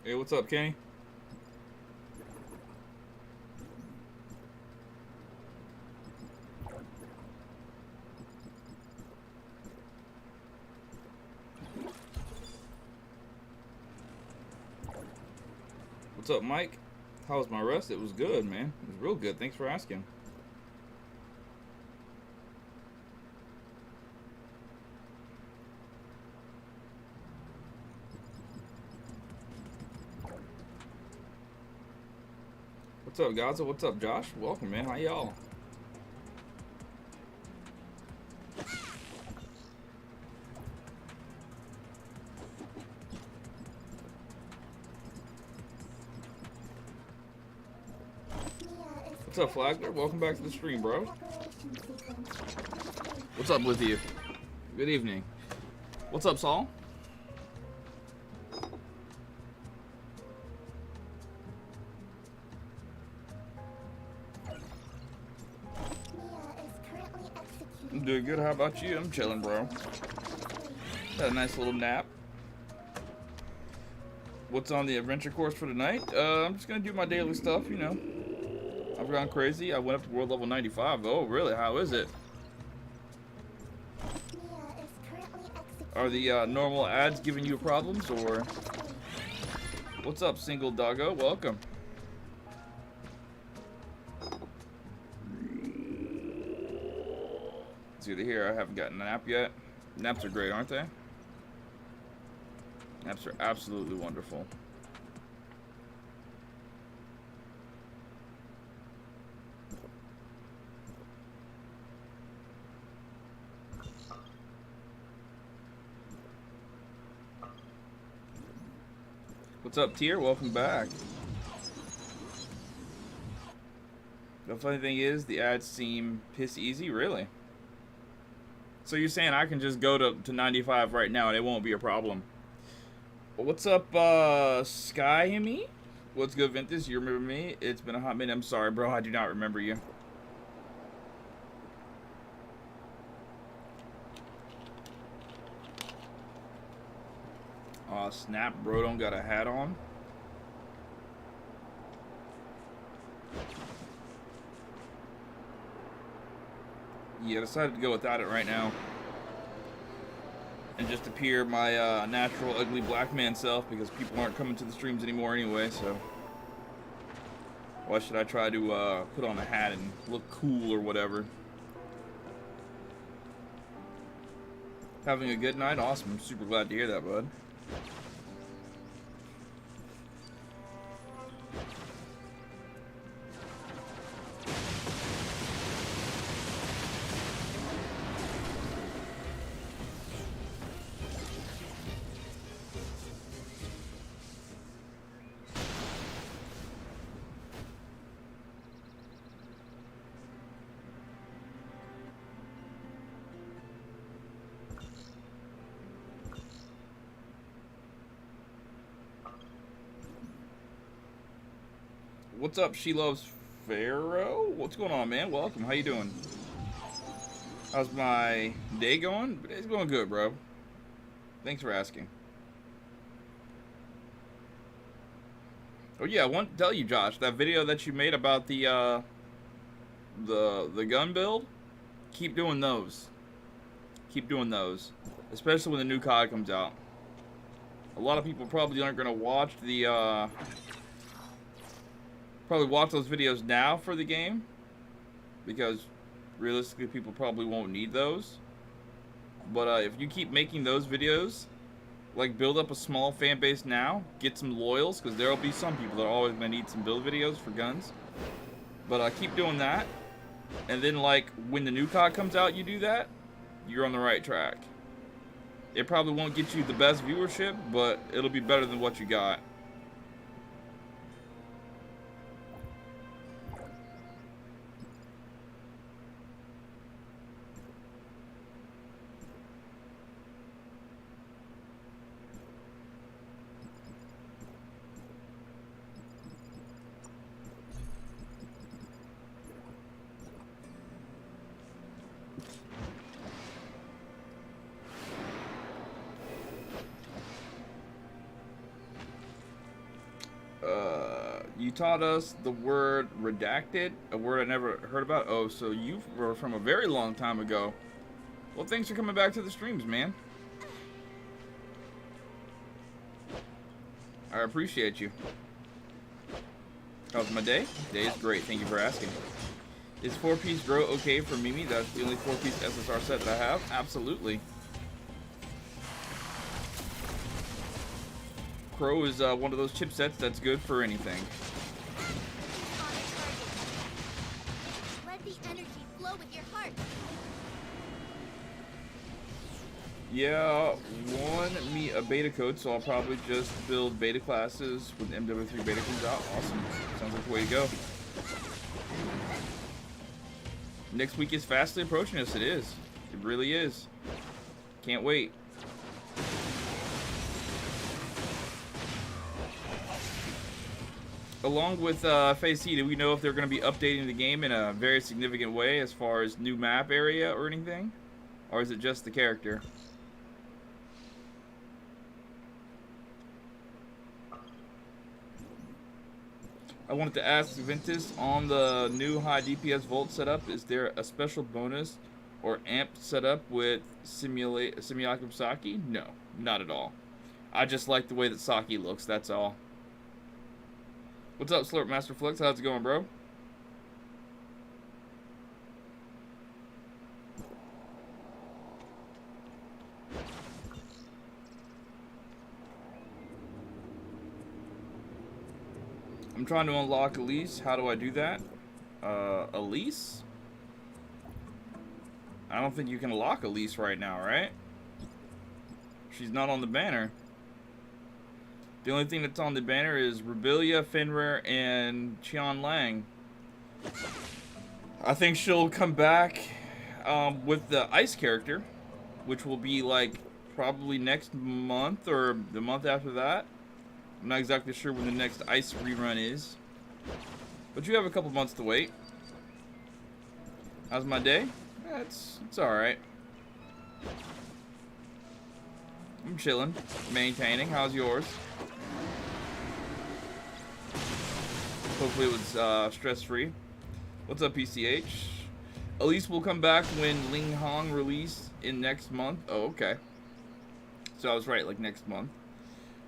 Hey, what's up, Kenny? What's up, Mike? How was my rest? It was good, man. It was real good. Thanks for asking. What's up, Gaza? What's up, Josh? Welcome, man. How y'all? What's up, Flagler? Welcome back to the stream, bro. What's up with you? Good evening. What's up, Saul? I'm doing good. How about you? I'm chilling, bro. Had a nice little nap. What's on the adventure course for tonight? I'm just gonna do my daily stuff, you know. I've gone crazy. I went up to world level 95. Oh, really? How is it? Are the normal ads giving you problems, or... What's up, single doggo? Welcome. It's either here. I haven't gotten a nap yet. Naps are great, aren't they? Naps are absolutely wonderful. What's up, Tier? Welcome back. The funny thing is, the ads seem piss easy, really. So you're saying I can just go to 95 right now and it won't be a problem? What's up, Skyhemy? What's good, Ventus? You remember me? It's been a hot minute. I'm sorry, bro. I do not remember you. Aw, snap, bro. Don't got a hat on. Yeah, I decided to go without it right now. And just appear my natural ugly black man self, because people aren't coming to the streams anymore anyway, so... Why should I try to put on a hat and look cool or whatever? Having a good night? Awesome. I'm super glad to hear that, bud. What's up, She Loves Pharaoh? What's going on, man? Welcome. How you doing? How's my day going? It's going good, bro. Thanks for asking. Oh yeah, I want to tell you, Josh, that video that you made about the gun build, keep doing those. Keep doing those, especially when the new COD comes out. A lot of people probably aren't gonna watch the probably watch those videos now for the game, because realistically people probably won't need those. But if you keep making those videos, like build up a small fan base now, get some loyals, because there will be some people that are always gonna need some build videos for guns. But keep doing that, and then like when the new COD comes out, you do that, you're on the right track. It probably won't get you the best viewership, but it'll be better than what you got. You taught us the word redacted, a word I never heard about. Oh, so you were from a very long time ago. Well, thanks for coming back to the streams, man. I appreciate you. How's my day? Day is great. Thank you for asking. Is 4-piece grow okay for Mimi? That's the only 4-piece SSR set that I have. Absolutely. Crow is one of those chipsets that's good for anything. Let the energy flow with your heart. Yeah, won me a beta code, so I'll probably just build beta classes when MW3 beta comes out. Awesome. Sounds like the way to go. Next week is fastly approaching us. It is. It really is. Can't wait. Along with Phase C, do we know if they're going to be updating the game in a very significant way as far as new map area or anything? Or is it just the character? I wanted to ask Ventus, on the new high DPS Volt setup, is there a special bonus or amp setup with Simulacrum Saki? No, not at all. I just like the way that Saki looks, that's all. What's up, Slurp Master Flex? How's it going, bro? I'm trying to unlock Elise. How do I do that? Elise? I don't think you can lock Elise right now, right? She's not on the banner. The only thing that's on the banner is Rebelia, Fenrir, and Qian Lang. I think she'll come back with the ice character, which will be like probably next month or the month after that. I'm not exactly sure when the next ice rerun is, but you have a couple months to wait. How's my day? It's alright. I'm chilling, maintaining. How's yours? Hopefully it was stress-free. What's up, PCH? Elise will come back when Ling Hong release in next month. Oh, okay. So I was right, like next month.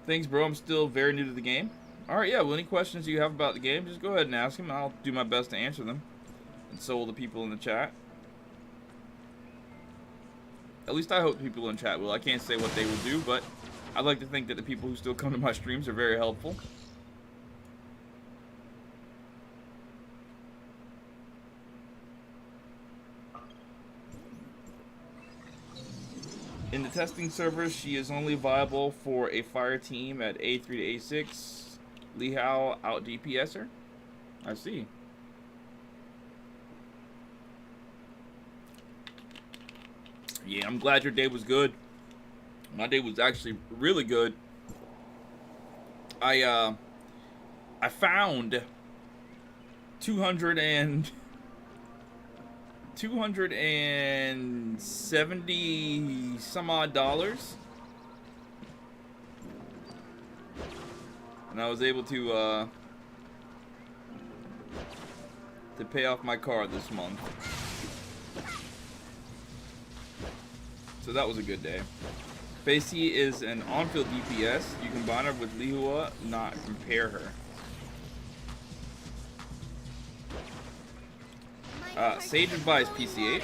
Thanks, bro. I'm still very new to the game. Alright, yeah, well, any questions you have about the game, just go ahead and ask them. I'll do my best to answer them. And so will the people in the chat. At least I hope the people in chat will. I can't say what they will do, but I'd like to think that the people who still come to my streams are very helpful. In the testing servers, she is only viable for a fire team at A3 to A6. Li Hao out DPS her. I see. Yeah, I'm glad your day was good. My day was actually really good. I found 270 some odd dollars, and I was able to pay off my car this month. So that was a good day. Facey is an on-field DPS. You combine her with Lihua, not compare her. Sage advice, PCH.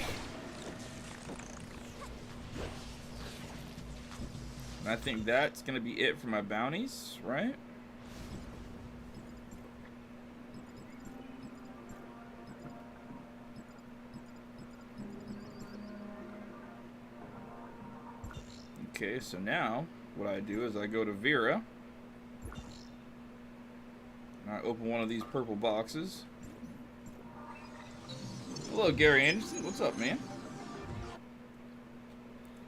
And I think that's gonna be it for my bounties, right? Okay, so now what I do is I go to Vera. And I open one of these purple boxes. Hello, Gary Anderson. What's up, man?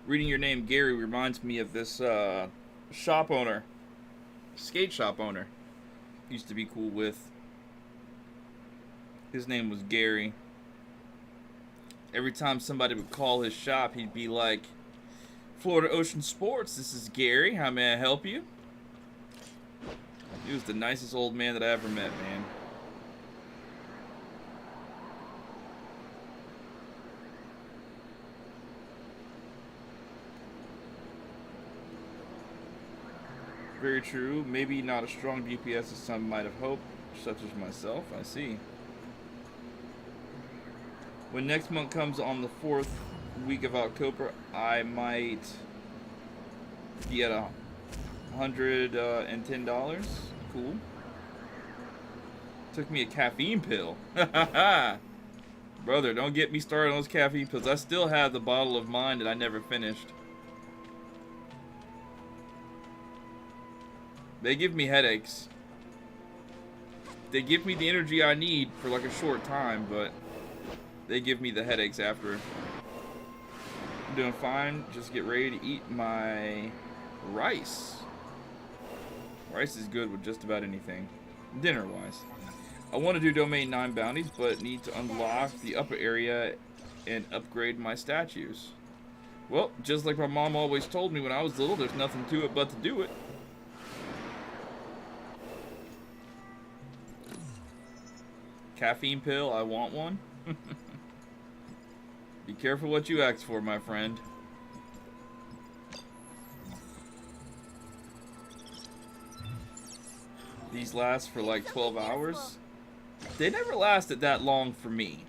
Reading your name, Gary, reminds me of this shop owner, skate shop owner. Used to be cool with. His name was Gary. Every time somebody would call his shop, he'd be like, Florida Ocean Sports, this is Gary. How may I help you? He was the nicest old man that I ever met, man. Very true. Maybe not a strong DPS as some might have hoped, such as myself. I see. When next month comes on the 4th week of October, I might be at $110. Cool. Took me a caffeine pill. Brother, don't get me started on those caffeine pills. I still have the bottle of mine that I never finished. They give me headaches. They give me the energy I need for like a short time, but they give me the headaches after. I'm doing fine. Just get ready to eat my rice. Rice is good with just about anything, dinner-wise. I want to do Domain 9 bounties, but need to unlock the upper area and upgrade my statues. Well, just like my mom always told me when I was little, there's nothing to it but to do it. Caffeine pill, I want one. Be careful what you ask for, my friend. These last for like 12 hours. They never lasted that long for me.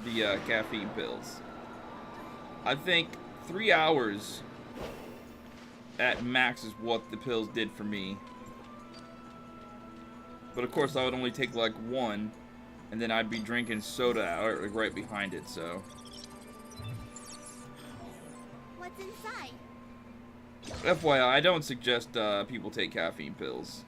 The caffeine pills. I think 3 hours at max is what the pills did for me. But of course, I would only take like one, and then I'd be drinking soda right behind it. So. What's inside? FYI, I don't suggest people take caffeine pills.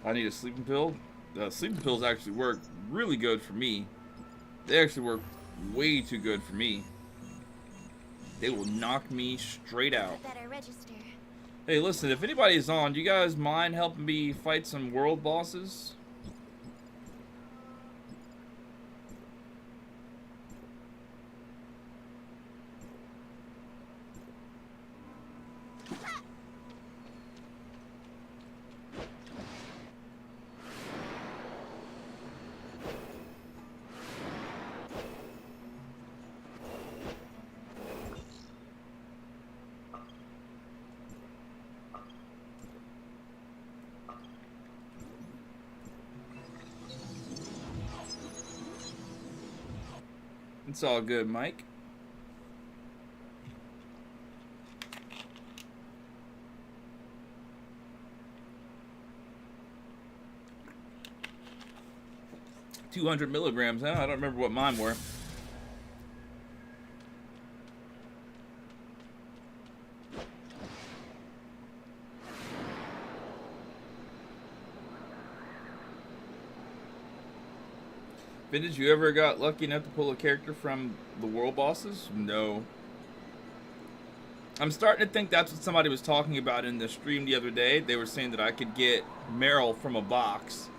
I need a sleeping pill. Sleeping pills actually work really good for me. They actually work way too good for me. They will knock me straight out. Better register. Hey, listen, if anybody is on, do you guys mind helping me fight some world bosses? It's all good, Mike. $200 milligrams, huh? I don't remember what mine were. Vintage, you ever got lucky enough to pull a character from the world bosses? No. I'm starting to think that's what somebody was talking about in the stream the other day. They were saying that I could get Meryl from a box.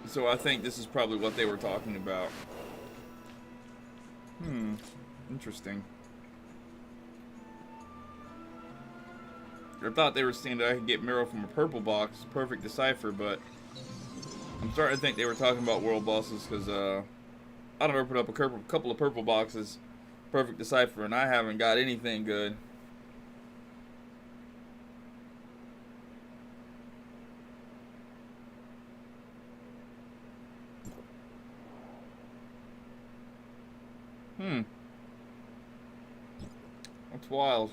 So I think this is probably what they were talking about. Interesting. I thought they were saying that I could get Meryl from a purple box, perfect decipher, but I'm starting to think they were talking about world bosses because I don't open up a couple of purple boxes, perfect decipher, and I haven't got anything good. That's wild.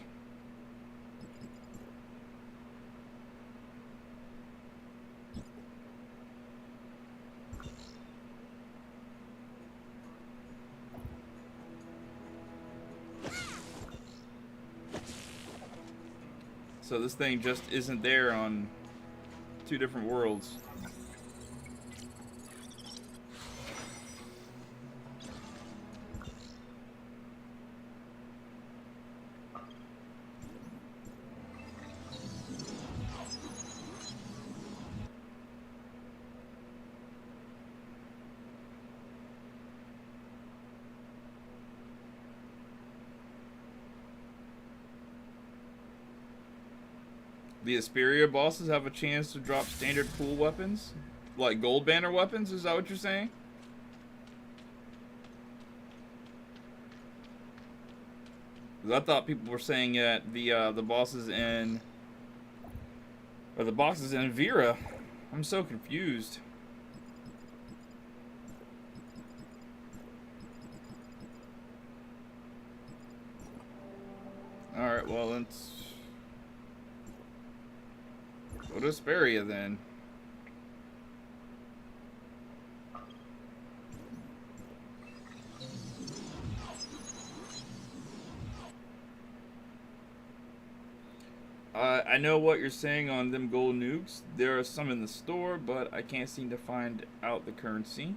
So this thing just isn't there on two different worlds. The Asperia bosses have a chance to drop standard pool weapons? Like gold banner weapons? Is that what you're saying? I thought people were saying that the bosses in... Or the bosses in Vera. I'm so confused. Alright, well, let's go to Asperia then. I know what you're saying on them gold nukes. There are some in the store, but I can't seem to find out the currency.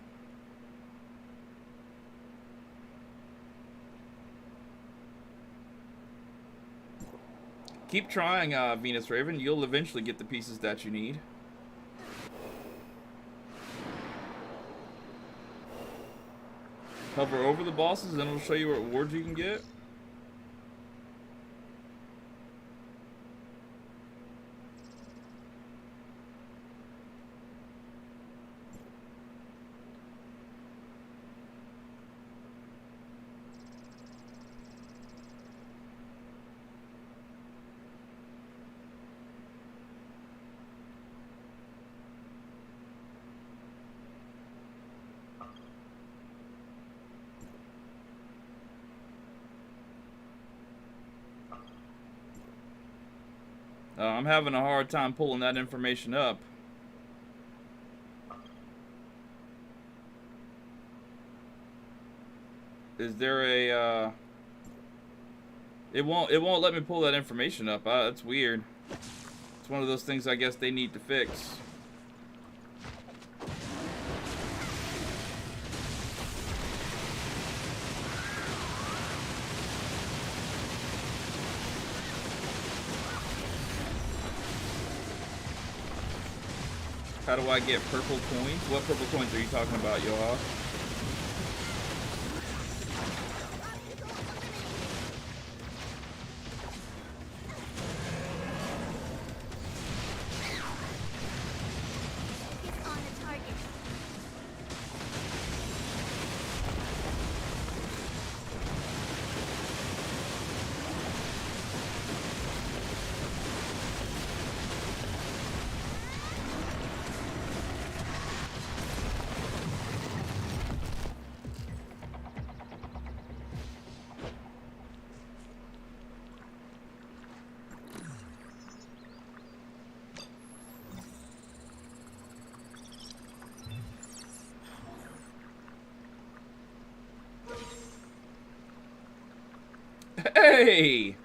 Keep trying, Venus Raven. You'll eventually get the pieces that you need. Hover over the bosses, and it'll show you what rewards you can get. I'm having a hard time pulling that information up. Is there a It won't let me pull that information up. That's weird. It's one of those things I guess they need to fix. How do I get purple coins? What purple coins are you talking about, Yoha? It's on the target. Hey!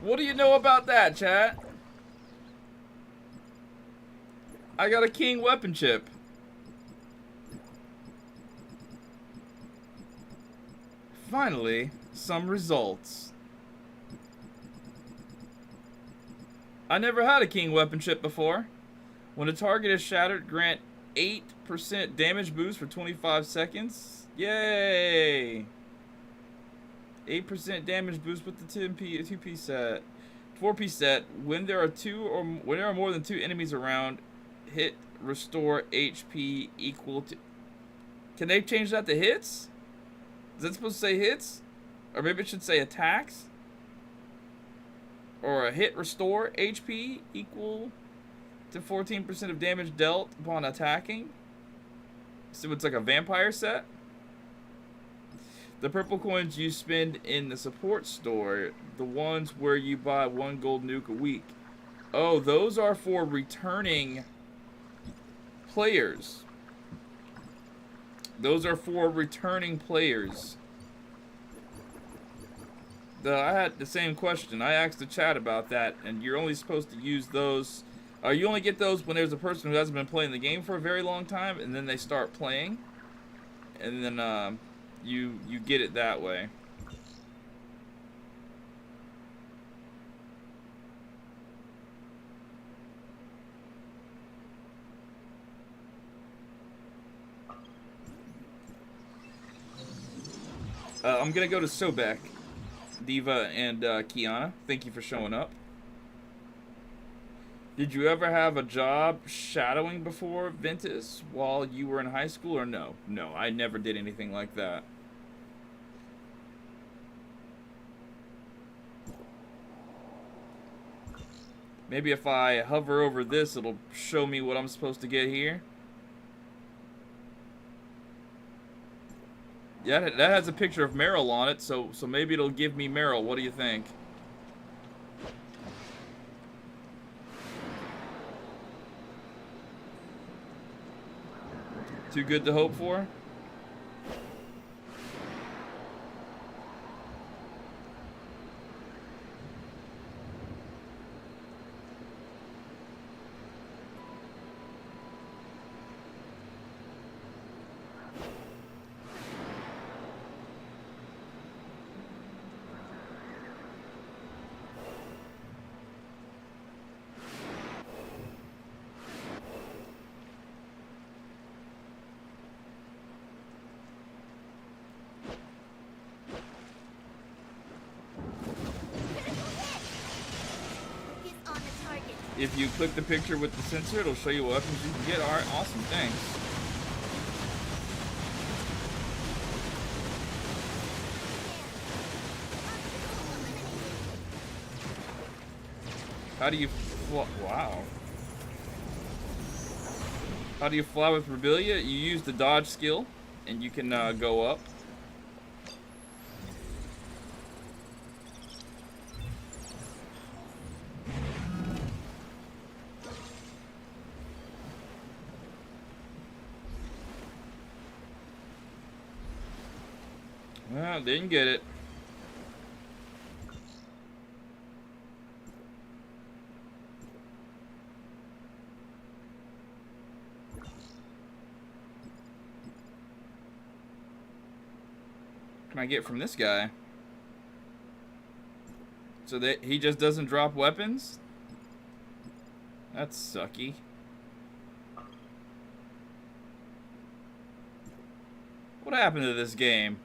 What do you know about that, chat? I got a king weapon chip. Finally, some results. I never had a king weapon chip before. When a target is shattered, grant 8% damage boost for 25 seconds. Yay! 8% damage boost with the 2-piece set. 4-piece set. When there are more than 2 enemies around, hit restore HP equal to... Can they change that to hits? Is that supposed to say hits? Or maybe it should say attacks? Or a hit restore HP equal to 14% of damage dealt upon attacking? So it's like a vampire set? The purple coins you spend in the support store, the ones where you buy 1 gold nuke a week. Oh, those are for returning players. Those are for returning players. I had the same question. I asked the chat about that, and you're only supposed to use those. You only get those when there's a person who hasn't been playing the game for a very long time, and then they start playing. And then, you get it that way. I'm gonna go to Sobek, Diva, and Kiana. Thank you for showing up. Did you ever have a job shadowing before, Ventus, while you were in high school, or no? No, I never did anything like that. Maybe if I hover over this, it'll show me what I'm supposed to get here. Yeah, that has a picture of Meryl on it, so maybe it'll give me Meryl. What do you think? Too good to hope for? Focus on the target. If you click the picture with the sensor, it'll show you what weapons you can get. Alright, awesome, thanks. How do you wow. How do you fly with Rebelia? You use the dodge skill, and you can go up. Well, didn't get it. What can I get from this guy? So that he just doesn't drop weapons? That's sucky. What happened to this game?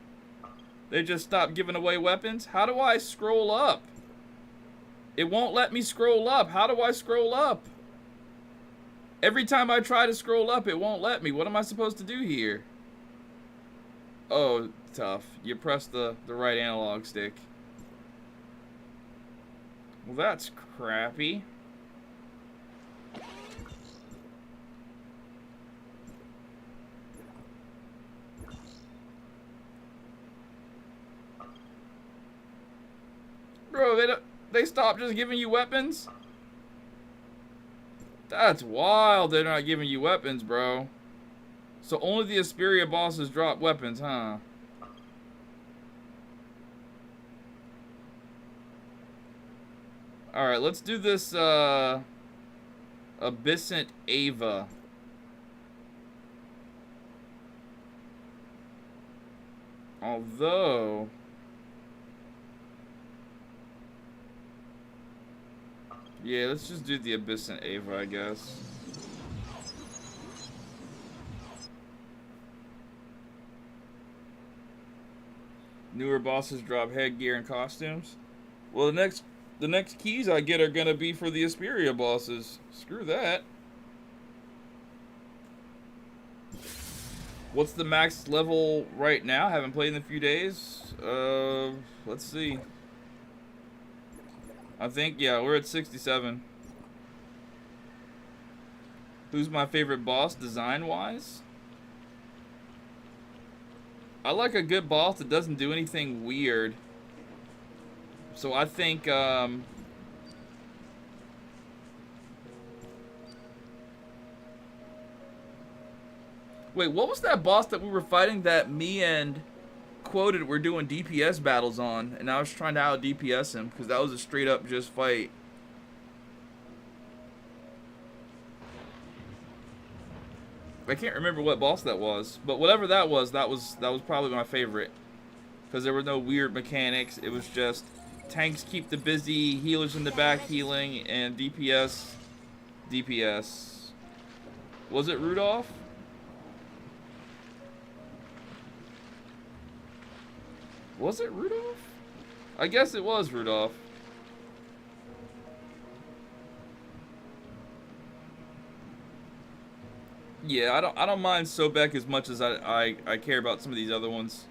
They just stopped giving away weapons? How do I scroll up? It won't let me scroll up. How do I scroll up? Every time I try to scroll up, it won't let me. What am I supposed to do here? Oh, tough. You press the right analog stick. Well, that's crappy. Bro, they stopped just giving you weapons? That's wild, they're not giving you weapons, bro. So only the Asperia bosses drop weapons, huh? Alright, let's do this, Abyssant Ava. Although... yeah, let's just do the Abyssant Ava, I guess. Newer bosses drop headgear and costumes. Well, the next keys I get are gonna be for the Asperia bosses. Screw that. What's the max level right now? Haven't played in a few days. Let's see. I think, yeah, we're at 67. Who's my favorite boss design-wise? I like a good boss that doesn't do anything weird. So I think, wait, what was that boss that we were fighting that me and Quoted were doing DPS battles on, and I was trying to out DPS him because that was a straight up just fight. I can't remember what boss that was, but whatever that was probably my favorite because there were no weird mechanics. It was just tanks keep the busy, healers in the back healing, and DPS. Was it Rudolph? Was it Rudolph? I guess it was Rudolph. Yeah, I don't mind Sobek as much as I care about some of these other ones.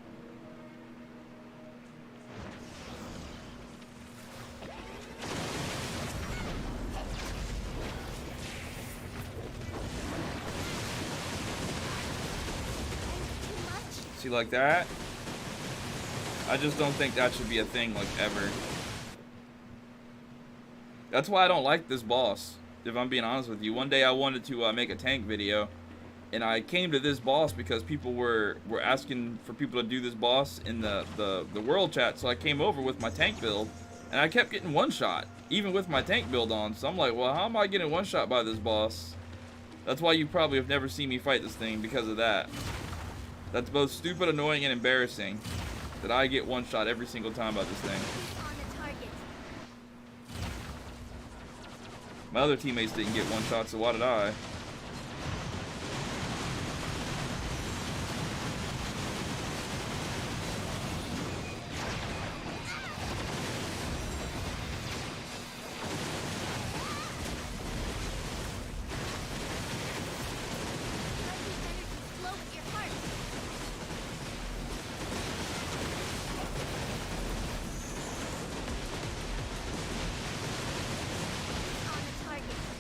See, like that? I just don't think that should be a thing, like, ever. That's why I don't like this boss, if I'm being honest with you. One day I wanted to make a tank video, and I came to this boss because people were asking for people to do this boss in the world chat, so I came over with my tank build, and I kept getting one-shot, even with my tank build on. So I'm like, well, how am I getting one-shot by this boss? That's why you probably have never seen me fight this thing, because of that. That's both stupid, annoying, and embarrassing that I get one-shot every single time by this thing. My other teammates didn't get one-shot, so why did I?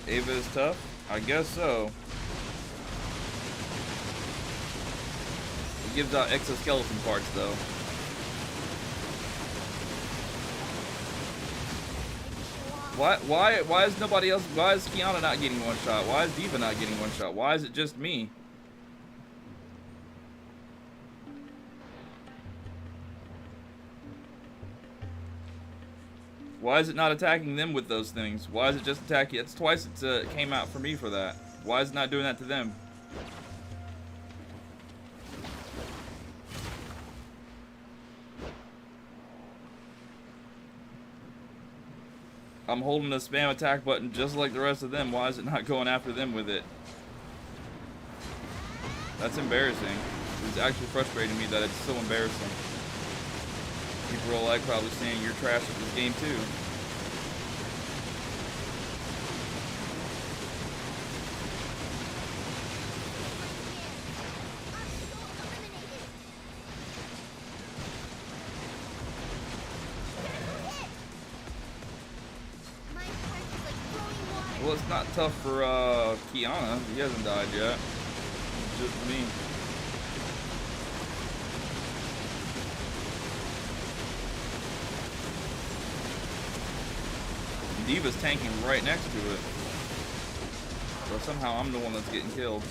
Ava is tough? I guess so. It gives out exoskeleton parts, though. Why is nobody else? Why is Kiana not getting one shot? Why is Diva not getting one shot? Why is it just me? Why is it not attacking them with those things? Why is it just attacking? It's twice it came out for me for that. Why is it not doing that to them? I'm holding the spam attack button just like the rest of them. Why is it not going after them with it? That's embarrassing. It's actually frustrating me that it's so embarrassing. People are like probably saying you're trash at this game too. Well, it's not tough for Kiana. He hasn't died yet. It's just me. Diva's tanking right next to it. So somehow I'm the one that's getting killed.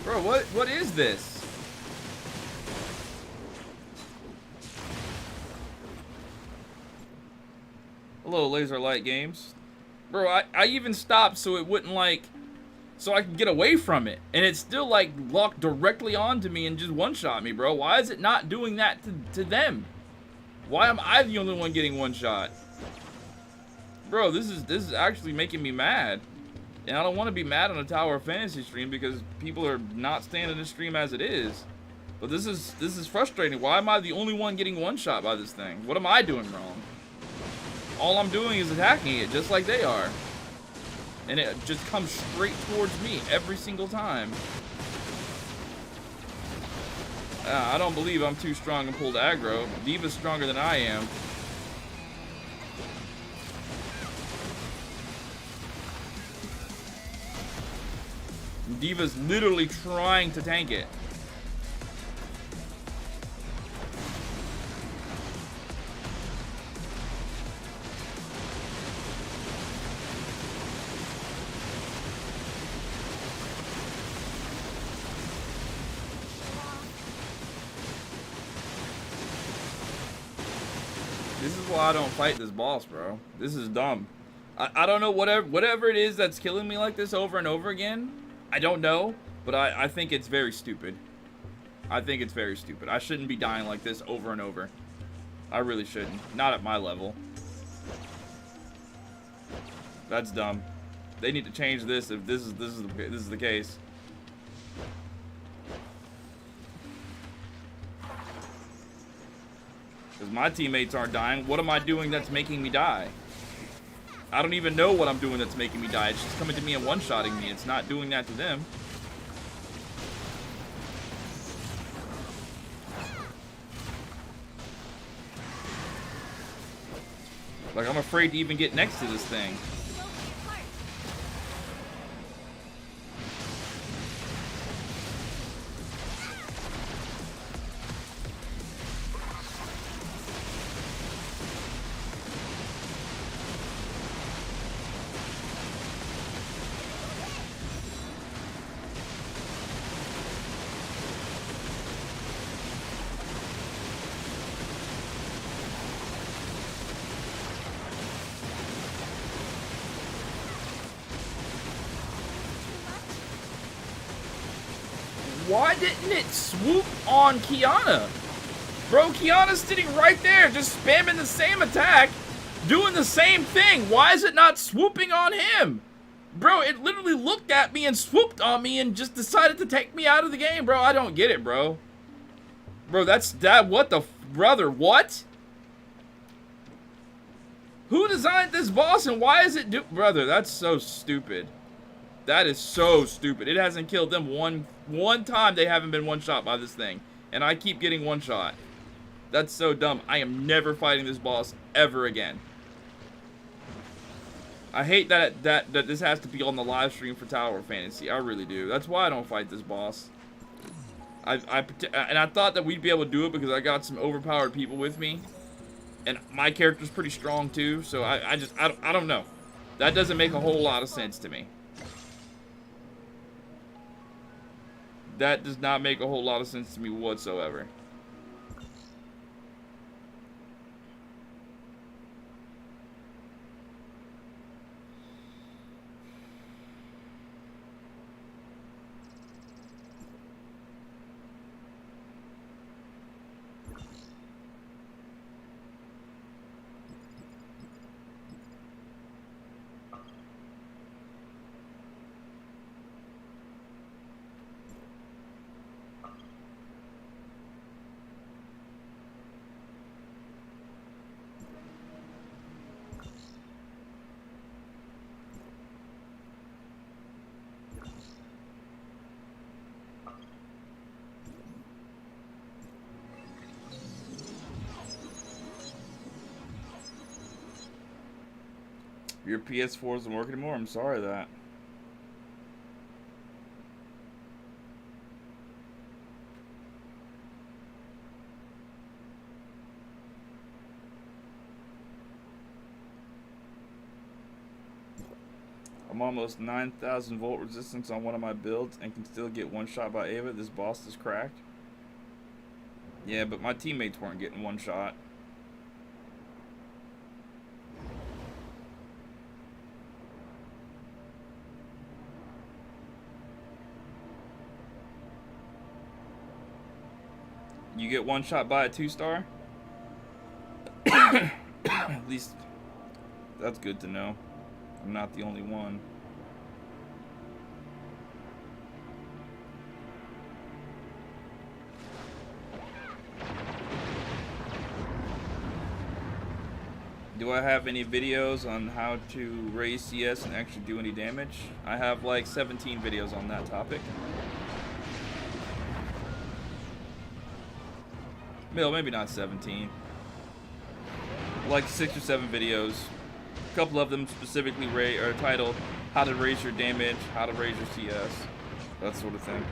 Bro, what is this? Hello, Laser Light Games. Bro, I even stopped so it wouldn't like, so I could get away from it. And it's still like locked directly onto me and just one-shot me, bro. Why is it not doing that to them? Why am I the only one getting one-shot? Bro, this is actually making me mad. And I don't want to be mad on a Tower of Fantasy stream because people are not staying in the stream as it is. But this is frustrating. Why am I the only one getting one shot by this thing? What am I doing wrong? All I'm doing is attacking it just like they are. And it just comes straight towards me every single time. I don't believe I'm too strong and pulled aggro. Diva's stronger than I am. Diva's literally trying to tank it. why I don't fight this boss, bro. This is dumb. I don't know, whatever it is that's killing me like this over and over again. I don't know, but I think it's very stupid. I think it's very stupid. I shouldn't be dying like this over and over. I really shouldn't. Not at my level. That's dumb. They need to change this if this is the case. Because my teammates aren't dying. What am I doing that's making me die? I don't even know what I'm doing that's making me die. It's just coming to me and one-shotting me. It's not doing that to them. Like, I'm afraid to even get next to this thing. Why didn't it swoop on Kiana? Bro, Kiana's sitting right there, just spamming the same attack, doing the same thing. Why is it not swooping on him? Bro, it literally looked at me and swooped on me and just decided to take me out of the game, bro. I don't get it, bro. Bro, what the, brother, what? Who designed this boss and why is it brother, that's so stupid. That is so stupid. It hasn't killed them one time. They haven't been one shot by this thing. And I keep getting one shot. That's so dumb. I am never fighting this boss ever again. I hate that this has to be on the live stream for Tower of Fantasy. I really do. That's why I don't fight this boss. And I thought that we'd be able to do it because I got some overpowered people with me. And my character's pretty strong too. So I don't know. That doesn't make a whole lot of sense to me. That does not make a whole lot of sense to me whatsoever. Your PS4 isn't working anymore? I'm sorry that. I'm almost 9,000 volt resistance on one of my builds and can still get one shot by Ava. This boss is cracked. Yeah, but my teammates weren't getting one shot. You get one shot by a 2-star? At least that's good to know. I'm not the only one. Do I have any videos on how to raise CS and actually do any damage? I have like 17 videos on that topic. Well, maybe not 17. Like 6 or 7 videos. A couple of them specifically are titled How to Raise Your Damage, How to Raise Your CS, that sort of thing.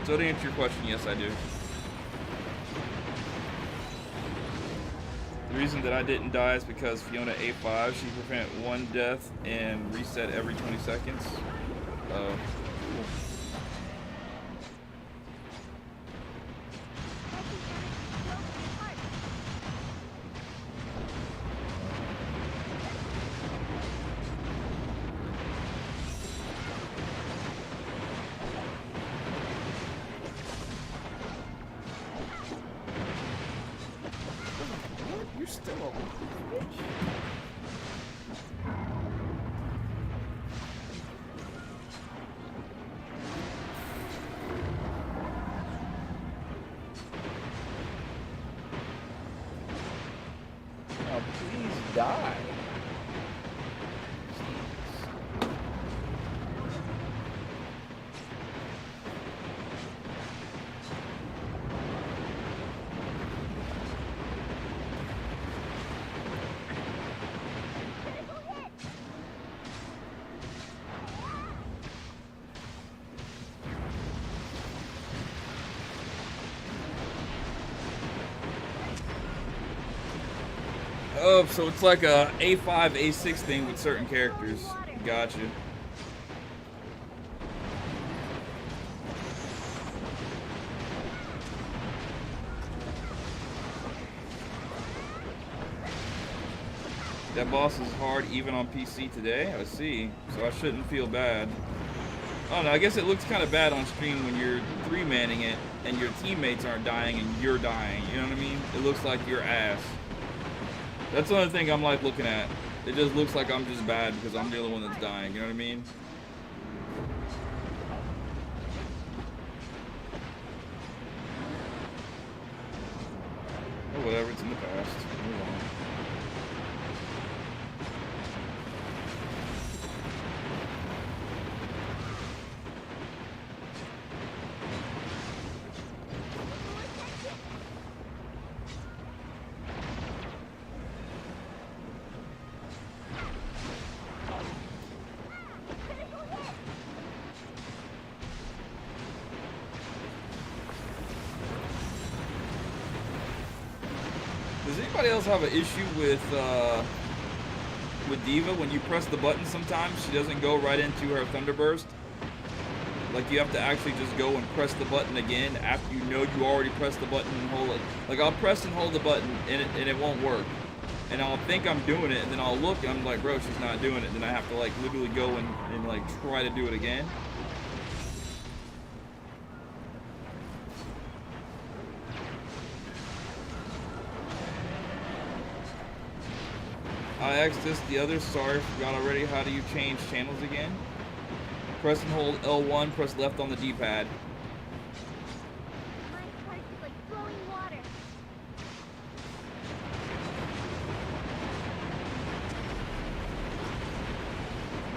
So to answer your question, yes, I do. The reason that I didn't die is because Fiona A5, she prevent 1 death and reset every 20 seconds. Cool. Oh, so it's like a A5, A6 thing with certain characters. Gotcha. That boss is hard even on PC today? I see. So I shouldn't feel bad. Oh no, I guess it looks kind of bad on stream when you're 3-manning it and your teammates aren't dying and you're dying. You know what I mean? It looks like you're ass. That's the only thing I'm like looking at. It just looks like I'm just bad because I'm the only one that's dying. You know what I mean? Oh, whatever. It's in the past. Move on. Does anybody else have an issue with Diva? When you press the button sometimes she doesn't go right into her Thunderburst? Like you have to actually just go and press the button again after you know you already pressed the button and hold it. Like I'll press and hold the button and it won't work. And I'll think I'm doing it and then I'll look and I'm like, bro, she's not doing it. Then I have to like literally go and like try to do it again. I asked this the other, sorry, forgot already. How do you change channels again? Press and hold L1, press left on the D-pad. My heart is like flowing water.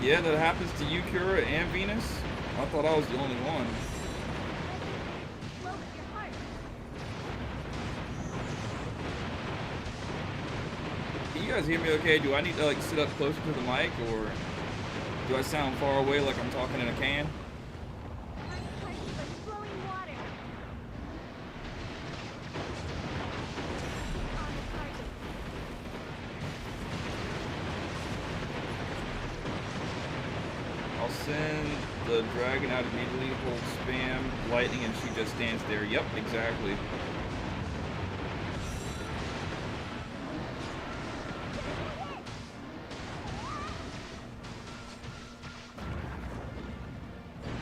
Yeah, that happens to you, Kura, and Venus? I thought I was the only one. Flow with your heart. Can you guys hear me okay? Do I need to like sit up closer to the mic, or do I sound far away like I'm talking in a can? My heart is like flowing water. On the target. I'll send the dragon out immediately, hold spam, lightning, and she just stands there. Yep, exactly.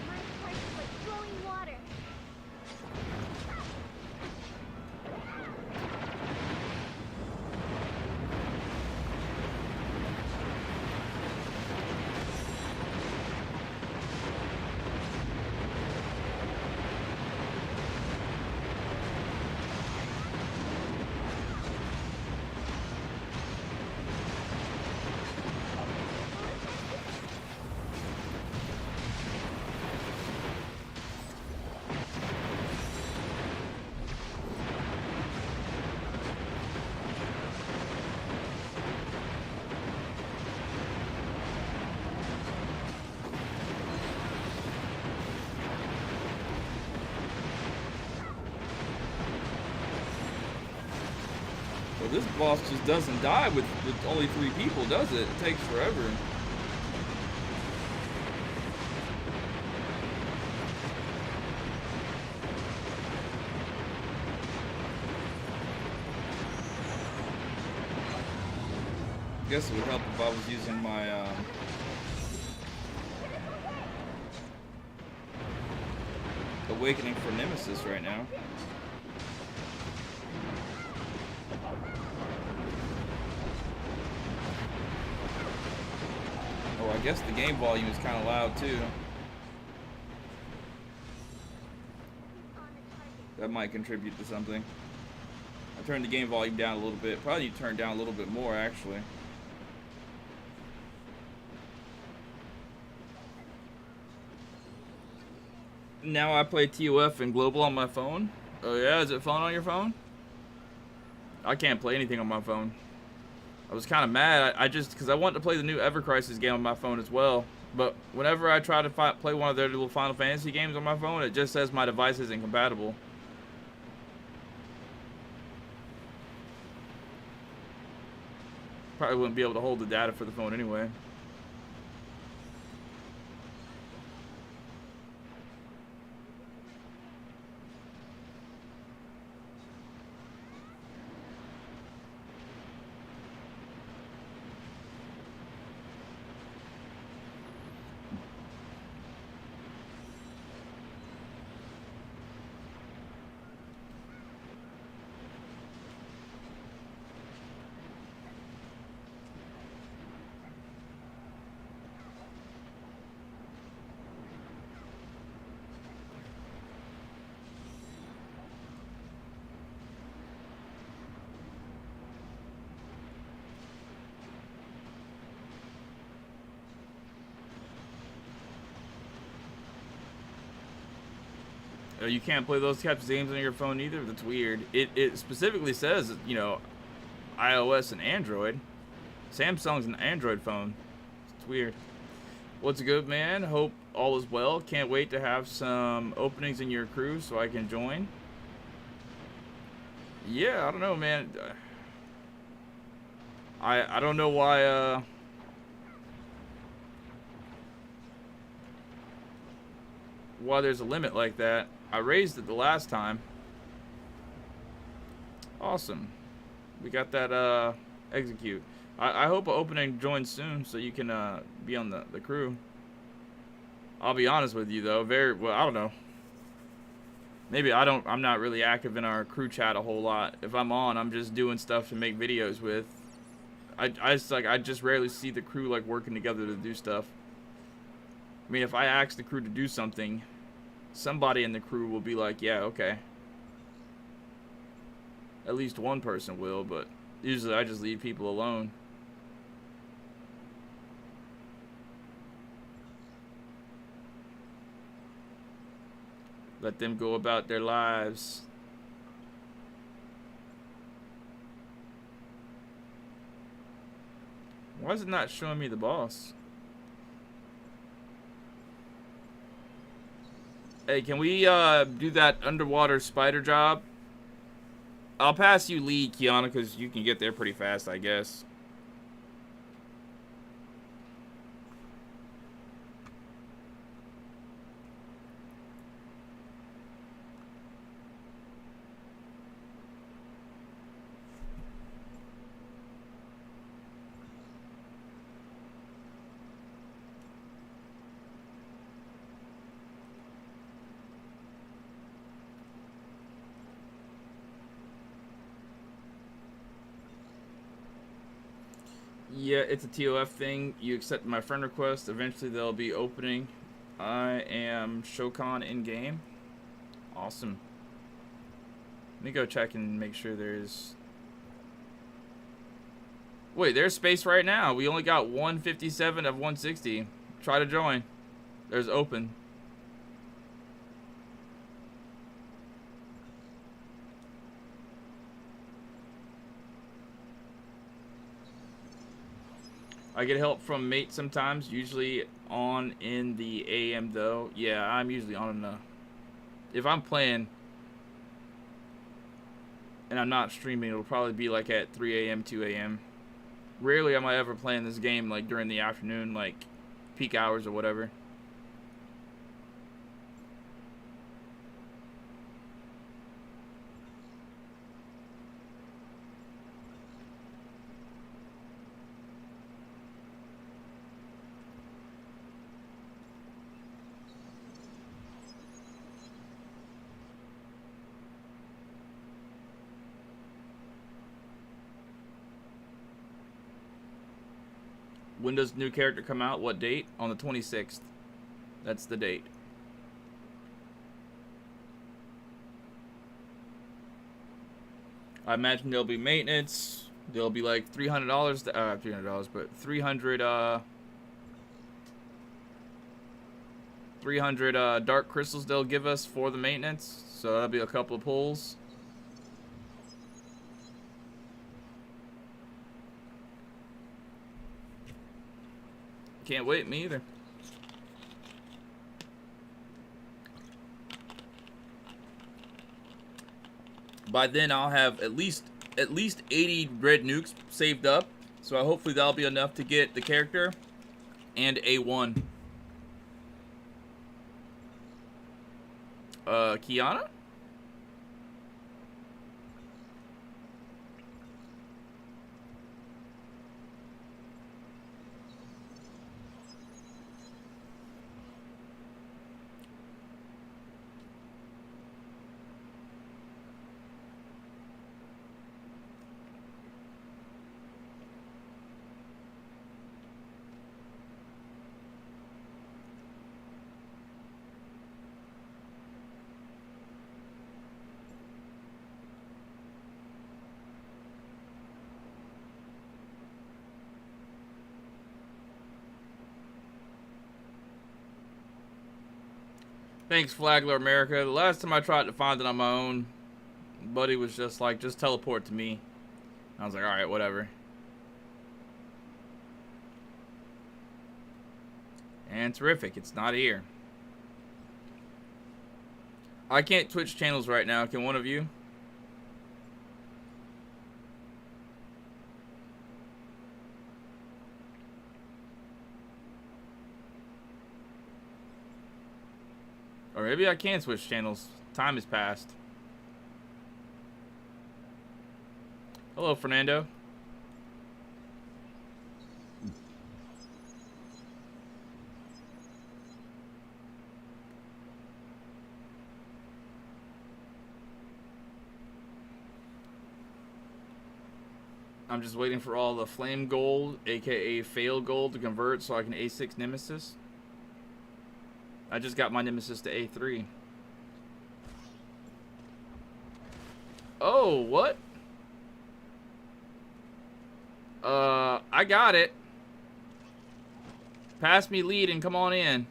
My heart is like flowing water. Well, this boss just doesn't die with only 3 people, does it? It takes forever. I guess it would help if I was using my Awakening for Nemesis right now. Oh, I guess the game volume is kind of loud too. That might contribute to something. I turned the game volume down a little bit. Probably need to turn it down a little bit more, actually. Now I play TOF and Global on my phone. Oh yeah, is it fun on your phone? I can't play anything on my phone. I was kind of mad. I just, because I wanted to play the new Ever Crisis game on my phone as well. But whenever I try to play one of their little Final Fantasy games on my phone, it just says my device isn't compatible. probably wouldn't be able to hold the data for the phone anyway. You can't play those types of games on your phone either. That's weird. It specifically says, you know, iOS and Android. Samsung's an Android phone. It's weird. What's good, man? Hope all is well. Can't wait to have some openings in your crew so I can join. Yeah, I don't know, man. I don't know why there's a limit like that. I raised it the last time. Awesome. We got that execute. I hope an opening joins soon so you can be on the crew. I'll be honest with you though, very well, I don't know. Maybe I'm not really active in our crew chat a whole lot. If I'm on, I'm just doing stuff to make videos with. I just rarely see the crew like working together to do stuff. I mean, if I ask the crew to do something, somebody in the crew will be like, yeah, okay. At least one person will, but usually I just leave people alone. Let them go about their lives. Why is it not showing me the boss? Hey, can we do that underwater spider job? I'll pass you lead, Kiana, because you can get there pretty fast, I guess. Yeah, it's a TOF thing. You accept my friend request. Eventually, they'll be opening. I am Shokan in game. Awesome. Let me go check and make sure there's. Wait, there's space right now. We only got 157 of 160. Try to join. There's open. I get help from mate sometimes, usually on in the AM though. Yeah, I'm usually on if I'm playing and I'm not streaming, it'll probably be like at 3 AM, 2 AM. Rarely am I ever playing this game like during the afternoon, like peak hours or whatever. When does new character come out? What date? On the 26th. That's the date. I imagine there'll be maintenance. There'll be like $300, $300, but 300 dark crystals they'll give us for the maintenance. So that'll be a couple of pulls. Can't wait, me either. By then I'll have at least 80 red nukes saved up, So hopefully that'll be enough to get the character and A1. Kiana? Thanks, Flagler America. The last time I tried to find it on my own, buddy was just like, just teleport to me. I was like, alright, whatever. And terrific, it's not here. I can't Twitch channels right now, can one of you? Or maybe I can switch channels. Time has passed. Hello, Fernando. I'm just waiting for all the flame gold, aka fail gold, to convert so I can A6 Nemesis. I just got my Nemesis to A3. Oh, what? I got it. Pass me lead and come on in.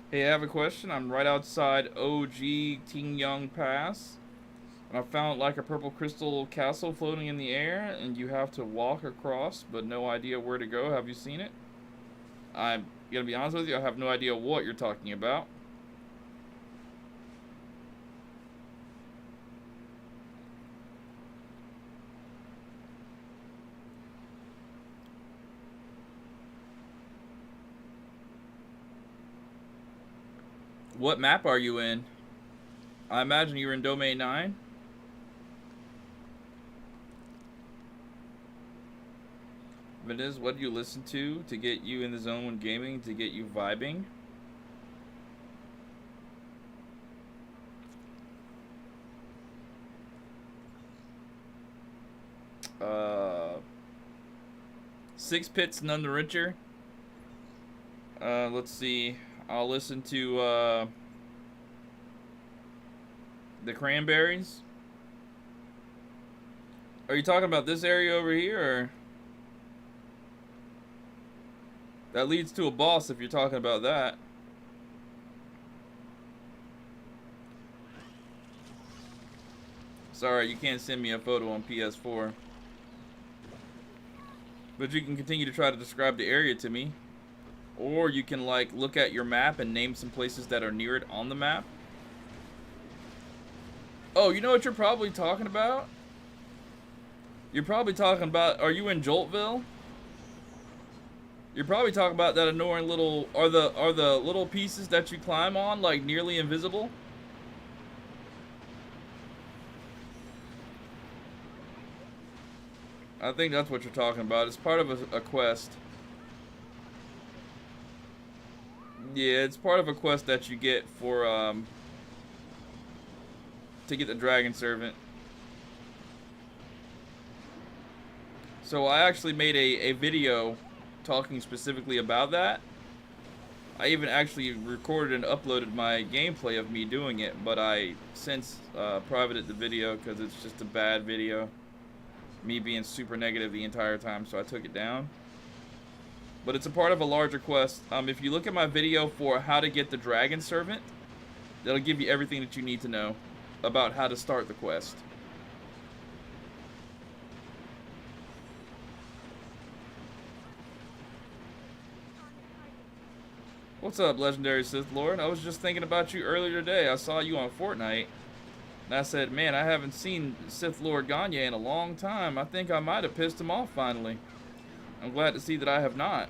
Hey, I have a question. I'm right outside OG Tingyang Pass, and I found like a purple crystal castle floating in the air, and you have to walk across, but no idea where to go. Have you seen it? I'm gonna be honest with you, I have no idea what you're talking about. What map are you in? I imagine you're in Domain 9. Ventus, what do you listen to get you in the zone when gaming, to get you vibing? Six Pits, None the Richer. Let's see. I'll listen to the Cranberries. Are you talking about this area over here, or that leads to a boss if you're talking about that? Sorry, you can't send me a photo on PS4. But you can continue to try to describe the area to me. Or you can, like, look at your map and name some places that are near it on the map. Oh, you know what you're probably talking about? You're probably talking about, are you in Joltville? You're probably talking about that annoying little, are the little pieces that you climb on, like, nearly invisible? I think that's what you're talking about. It's part of a quest. Yeah, it's part of a quest that you get for, to get the Dragon Servant. So I actually made a video talking specifically about that. I even actually recorded and uploaded my gameplay of me doing it, but I since privated the video because it's just a bad video. me being super negative the entire time, so I took it down. But it's a part of a larger quest. If you look at my video for how to get the Dragon Servant, that'll give you everything that you need to know about how to start the quest. What's up, Legendary Sith Lord? I was just thinking about you earlier today. I saw you on Fortnite, and I said, man, I haven't seen Sith Lord Gagne in a long time. I think I might have pissed him off finally. I'm glad to see that I have not.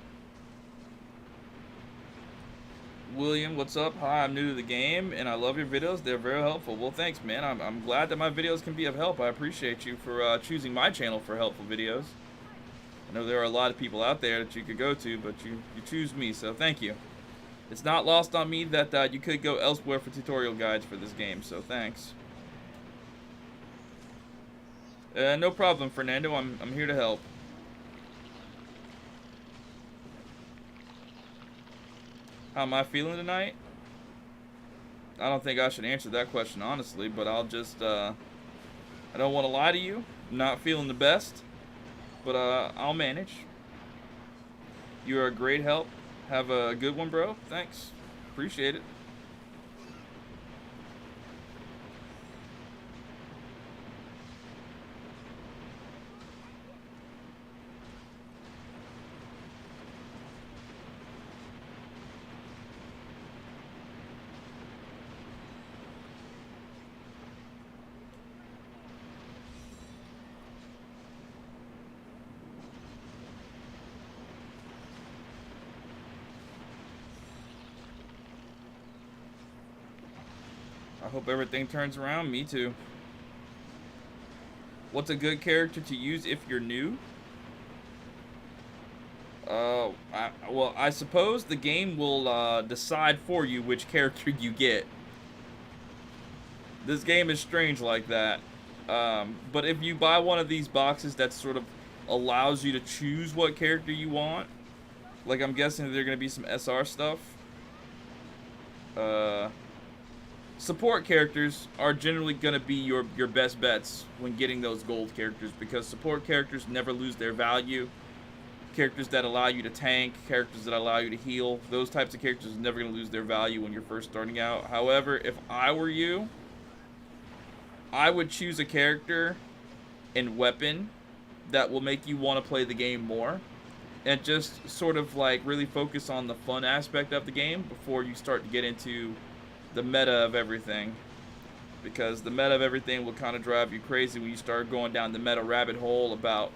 William, what's up? Hi, I'm new to the game, and I love your videos. They're very helpful. Well, thanks, man. I'm glad that my videos can be of help. I appreciate you for choosing my channel for helpful videos. I know there are a lot of people out there that you could go to, but you choose me, so thank you. It's not lost on me that you could go elsewhere for tutorial guides for this game, so thanks. No problem, Fernando. I'm here to help. How am I feeling tonight? I don't think I should answer that question honestly, but I'll just I don't want to lie to you. I'm not feeling the best, but I'll manage. You are a great help. Have a good one, bro. Thanks. Appreciate it. I hope everything turns around. Me too. What's a good character to use if you're new? Well, I suppose the game will decide for you which character you get. This game is strange like that. But if you buy one of these boxes that sort of allows you to choose what character you want, like I'm guessing there's going to be some SR stuff. Support characters are generally going to be your best bets when getting those gold characters, because support characters never lose their value. Characters that allow you to tank, characters that allow you to heal, those types of characters are never going to lose their value when you're first starting out. However, if I were you, I would choose a character and weapon that will make you want to play the game more, and just sort of like really focus on the fun aspect of the game before you start to get into the meta of everything, because the meta of everything will kind of drive you crazy when you start going down the meta rabbit hole about,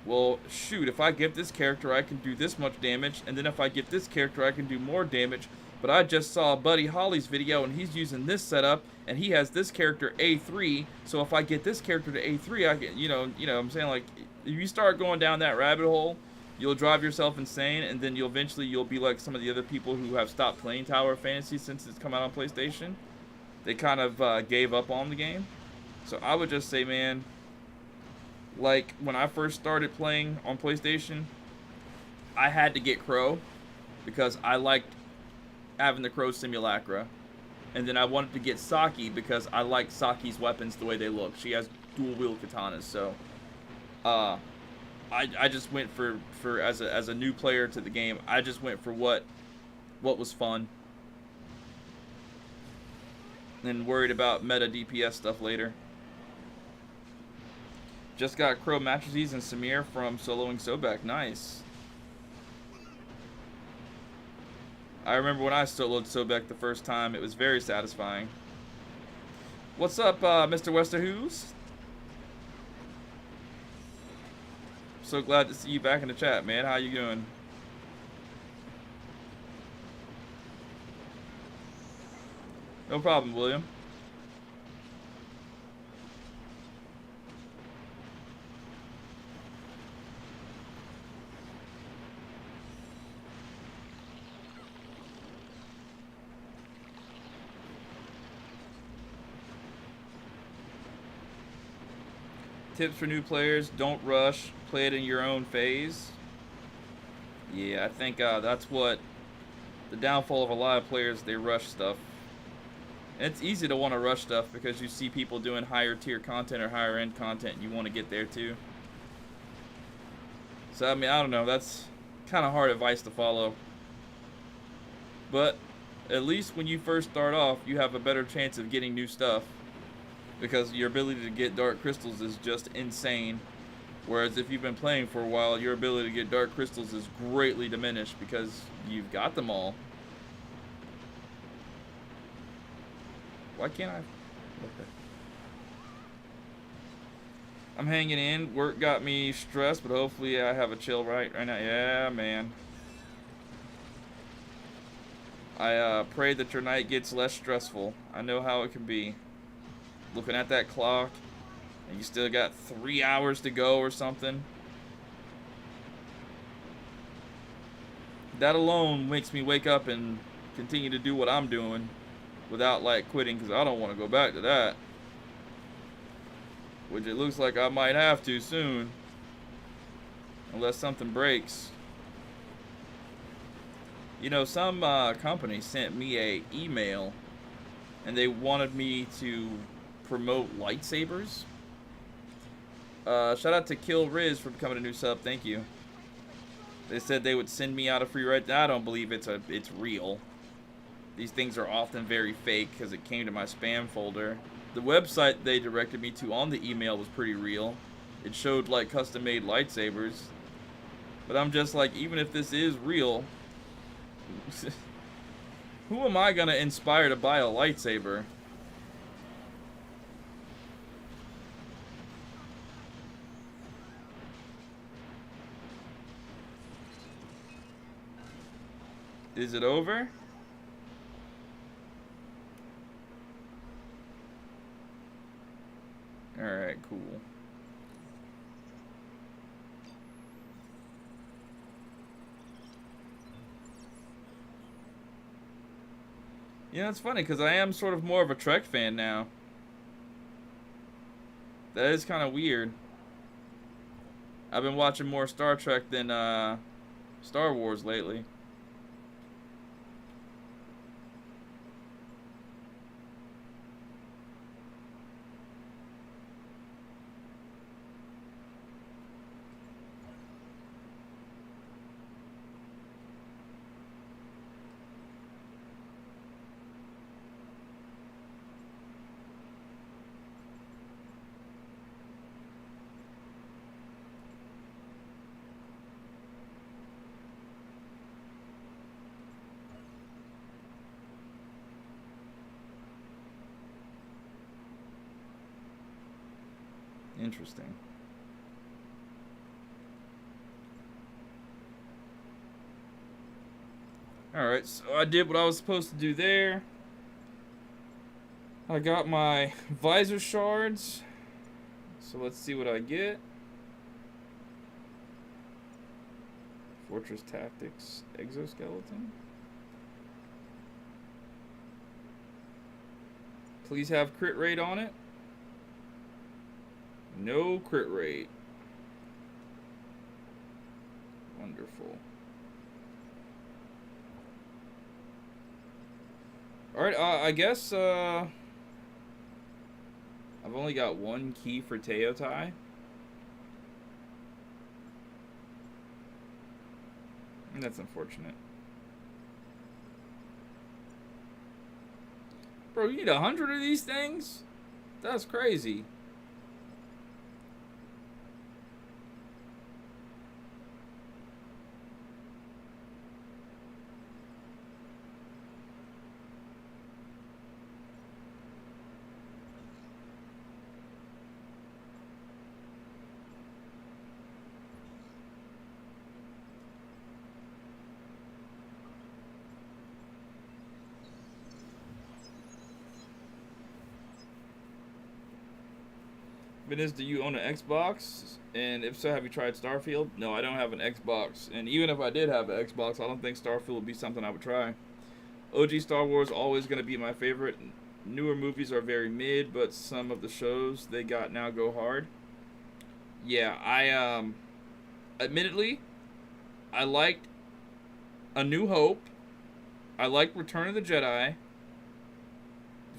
well, shoot, if I get this character I can do this much damage, and then if I get this character I can do more damage, but I just saw Buddy Holly's video and he's using this setup and he has this character A3, so if I get this character to A3 I can, you know I'm saying, like, if you start going down that rabbit hole, you'll drive yourself insane, and then you'll be like some of the other people who have stopped playing Tower of Fantasy since it's come out on PlayStation. They kind of gave up on the game. So I would just say, man, like when I first started playing on PlayStation, I had to get Crow because I liked having the Crow simulacra. And then I wanted to get Saki because I like Saki's weapons the way they look. She has dual wield katanas, so I just went for as a new player to the game, I just went for what was fun, and worried about meta DPS stuff later. Just got Crow mattresses and Samir from soloing Sobek. Nice. I remember when I soloed Sobek the first time, it was very satisfying. What's up, Mr. Westerhoos? So glad to see you back in the chat, man. How you doing? No problem, William. Tips for new players: don't rush, play it in your own phase. Yeah, I think that's what the downfall of a lot of players, they rush stuff. And it's easy to want to rush stuff because you see people doing higher tier content or higher end content and you want to get there too. So, I mean, I don't know. That's kind of hard advice to follow. But at least when you first start off, you have a better chance of getting new stuff. Because your ability to get dark crystals is just insane. Whereas if you've been playing for a while, your ability to get dark crystals is greatly diminished because you've got them all. Why can't I? Okay. I'm hanging in. Work got me stressed, but hopefully I have a chill right now. Yeah, man. I pray that your night gets less stressful. I know how it can be. Looking at that clock, and you still got 3 hours to go or something. That alone makes me wake up and continue to do what I'm doing without, like, quitting, because I don't want to go back to that. Which it looks like I might have to soon. Unless something breaks. You know, some company sent me a email, and they wanted me to promote lightsabers. Shout out to Kill Riz for becoming a new sub. Thank you. They said they would send me out a free ride. I don't believe it's real. These things are often very fake because it came to my spam folder. The website they directed me to on the email was pretty real. It showed like custom-made lightsabers. But I'm just like, even if this is real, who am I gonna inspire to buy a lightsaber? Is it over? Alright, cool. Yeah, it's funny because I am sort of more of a Trek fan now. That is kind of weird. I've been watching more Star Trek than Star Wars lately. Interesting. Alright, so I did what I was supposed to do there. I got my visor shards. So let's see what I get. Fortress Tactics exoskeleton. Please have crit rate on it. No crit rate. Wonderful. Alright, I guess, I've only got one key for Teotai. And that's unfortunate. Bro, you need 100 of these things? That's crazy. Ventus, do you own an Xbox? And if so, have you tried Starfield? No, I don't have an Xbox. And even if I did have an Xbox, I don't think Starfield would be something I would try. OG Star Wars always going to be my favorite. Newer movies are very mid, but some of the shows they got now go hard. Yeah, I admittedly, I liked A New Hope. I liked Return of the Jedi.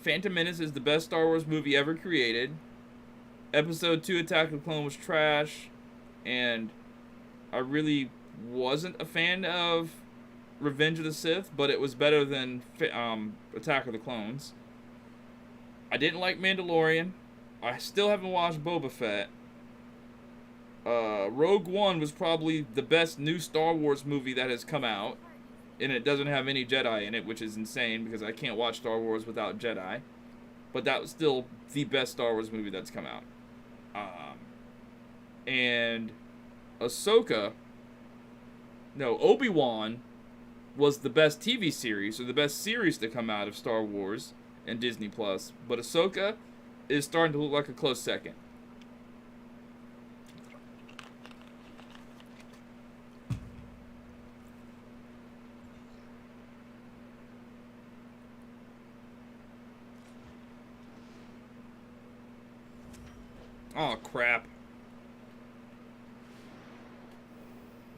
Phantom Menace is the best Star Wars movie ever created. Episode 2 Attack of the Clone was trash. And I really wasn't a fan of Revenge of the Sith, but it was better than Attack of the Clones. I didn't like Mandalorian. I still haven't watched Boba Fett. Rogue One was probably the best new Star Wars movie that has come out, and it doesn't have any Jedi in it, which is insane because I can't watch Star Wars without Jedi. But that was still the best Star Wars movie that's come out. And Ahsoka, no, Obi-Wan was the best TV series, or the best series to come out of Star Wars and Disney Plus. But Ahsoka is starting to look like a close second. Oh, crap.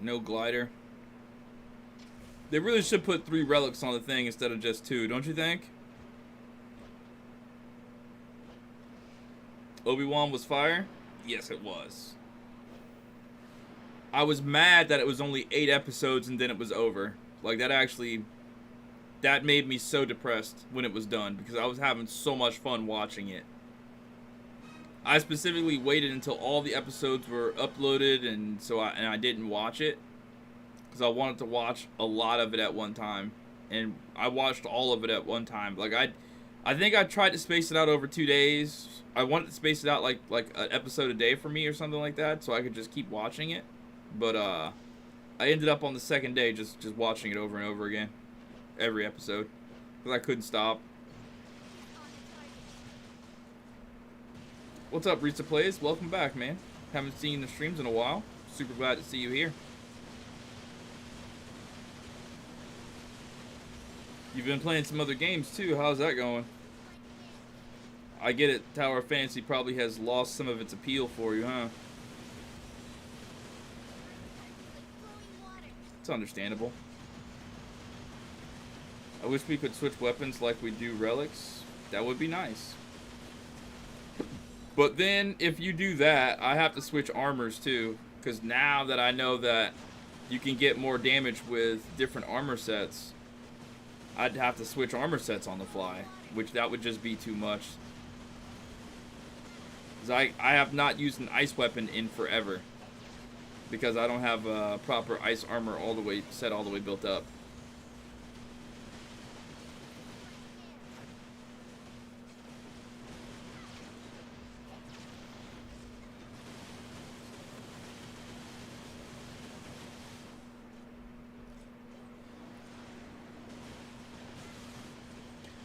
No glider. They really should put 3 relics on the thing instead of just 2, don't you think? Obi-Wan was fire? Yes, it was. I was mad that it was only 8 episodes and then it was over. Like, that made me so depressed when it was done because I was having so much fun watching it. I specifically waited until all the episodes were uploaded, and I didn't watch it because I wanted to watch a lot of it at one time, and I watched all of it at one time. Like I think I tried to space it out over 2 days. I wanted to space it out like an episode a day for me or something like that, so I could just keep watching it. But I ended up on the second day just watching it over and over again, every episode, because I couldn't stop. What's up, Risa Plays? Welcome back, man. Haven't seen the streams in a while. Super glad to see you here. You've been playing some other games too. How's that going? I get it. Tower of Fantasy probably has lost some of its appeal for you, huh? It's understandable. I wish we could switch weapons like we do relics. That would be nice. But then, if you do that, I have to switch armors too. Because now that I know that you can get more damage with different armor sets, I'd have to switch armor sets on the fly. Which that would just be too much. Because I have not used an ice weapon in forever. Because I don't have a proper ice armor all the way built up.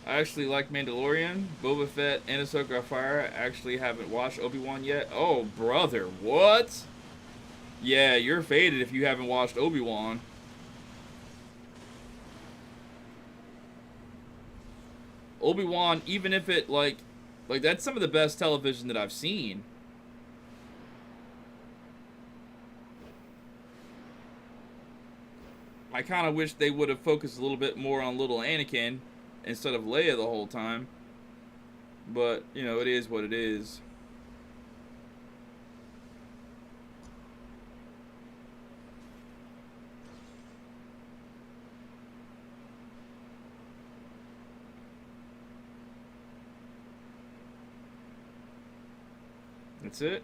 I actually like Mandalorian, Boba Fett, and Ahsoka are fire. I actually haven't watched Obi-Wan yet. Oh, brother, what? Yeah, you're faded if you haven't watched Obi-Wan. Obi-Wan, even if it, like that's some of the best television that I've seen. I kind of wish they would have focused a little bit more on little Anakin instead of Leia the whole time. But, you know, it is what it is. That's it.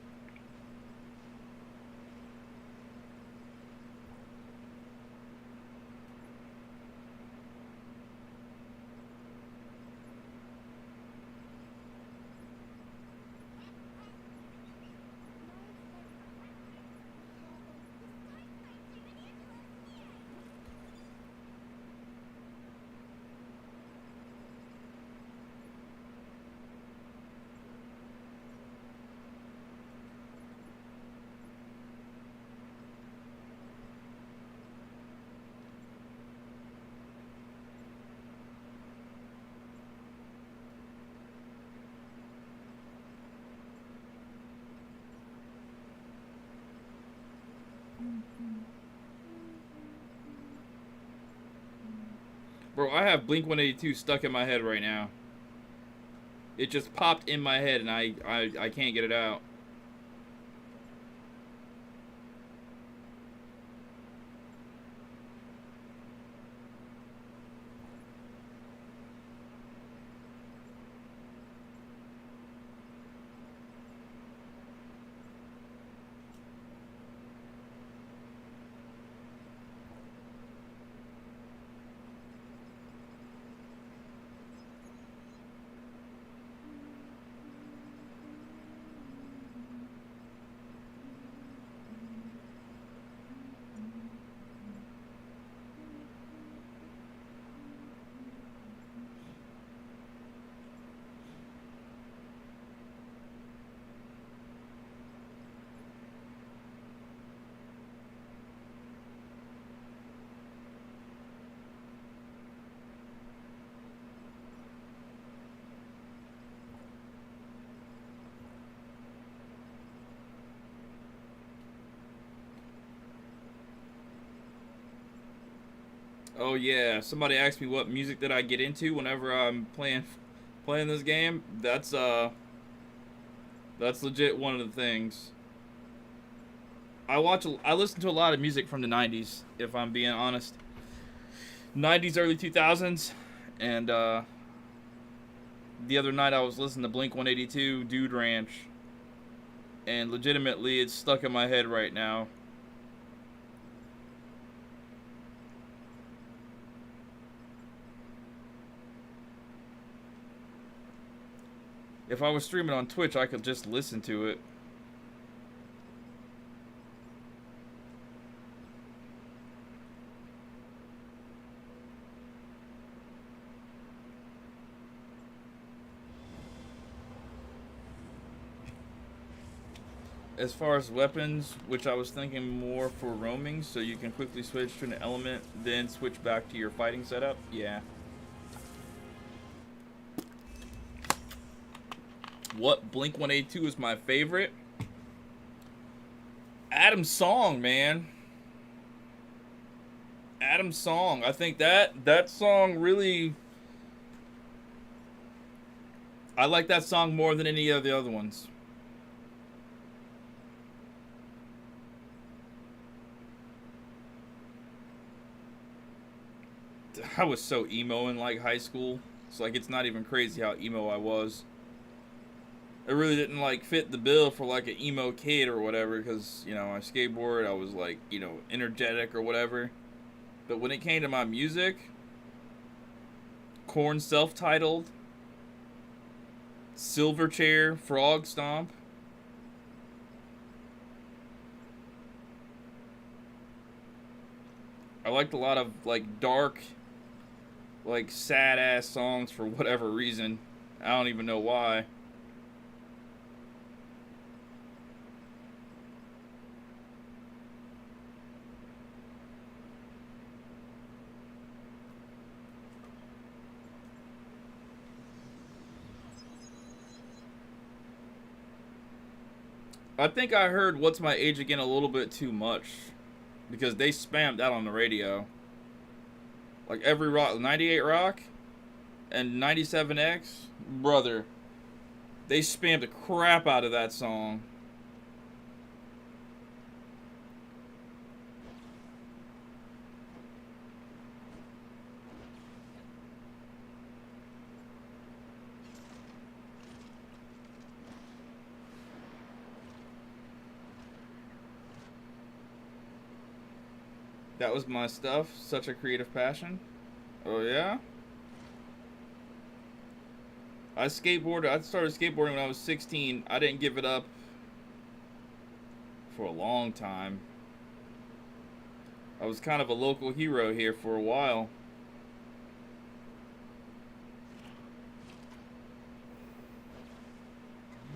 Bro, I have Blink-182 stuck in my head right now. It just popped in my head and I can't get it out. Oh yeah, somebody asked me what music did I get into whenever I'm playing this game. That's legit one of the things. I listen to a lot of music from the 90s, if I'm being honest. 90s, early 2000s, and the other night I was listening to Blink 182 Dude Ranch, and legitimately it's stuck in my head right now. If I was streaming on Twitch, I could just listen to it. As far as weapons, which I was thinking more for roaming, so you can quickly switch to an element, then switch back to your fighting setup. Yeah. What Blink 182 is my favorite? Adam's song, man. Adam's song. I think that song really. I like that song more than any of the other ones. I was so emo in like high school. It's like it's not even crazy how emo I was. It really didn't like fit the bill for like an emo kid or whatever, because you know I skateboard. I was like energetic or whatever. But when it came to my music, Korn self-titled, Silverchair, Frog Stomp. I liked a lot of like dark, like sad ass songs for whatever reason. I don't even know why. I think I heard What's My Age Again a little bit too much, because they spammed that on the radio. Like every rock, 98 Rock and 97X, brother, they spammed the crap out of that song. That was my stuff. Such a creative passion. Oh yeah? I skateboarded. I started skateboarding when I was 16. I didn't give it up for a long time. I was kind of a local hero here for a while.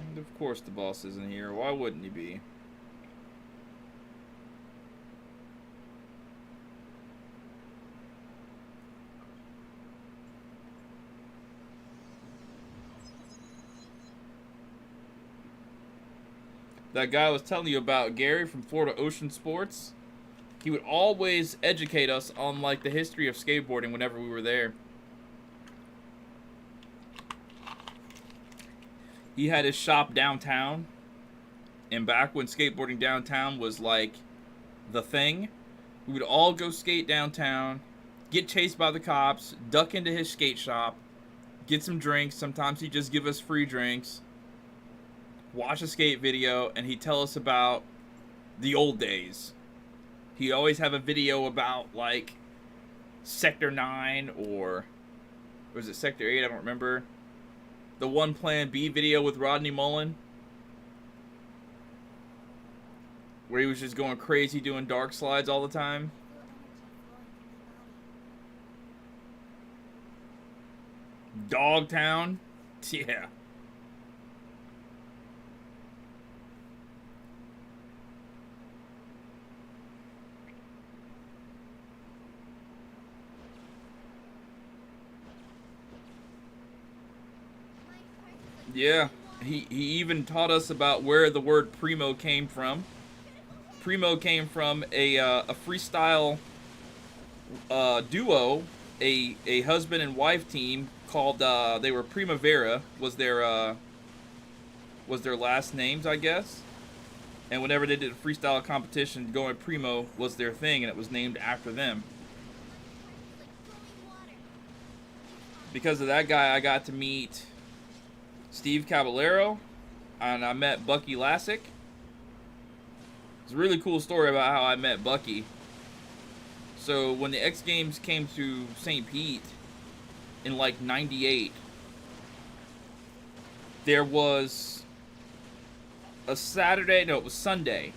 And of course the boss isn't here. Why wouldn't he be? That guy I was telling you about, Gary from Florida Ocean Sports, he would always educate us on like the history of skateboarding whenever we were there. He had his shop downtown, and back when skateboarding downtown was like the thing, we would all go skate downtown, get chased by the cops, duck into his skate shop, get some drinks. Sometimes he'd just give us free drinks, watch a skate video, and he'd tell us about the old days. He'd always have a video about like Sector 9 or was it Sector 8? I don't remember. The One Plan B video with Rodney Mullen, where he was just going crazy doing dark slides all the time. Dogtown. Yeah. Yeah, he even taught us about where the word primo came from. Primo came from a freestyle duo, a husband and wife team called they were Primavera was their last names, I guess. And whenever they did a freestyle competition, going primo was their thing, and it was named after them. Because of that guy, I got to meet Steve Caballero, and I met Bucky Lassick. It's a really cool story about how I met Bucky. So when the X Games came to St. Pete in like '98, there was a Saturday, no, it was Sunday.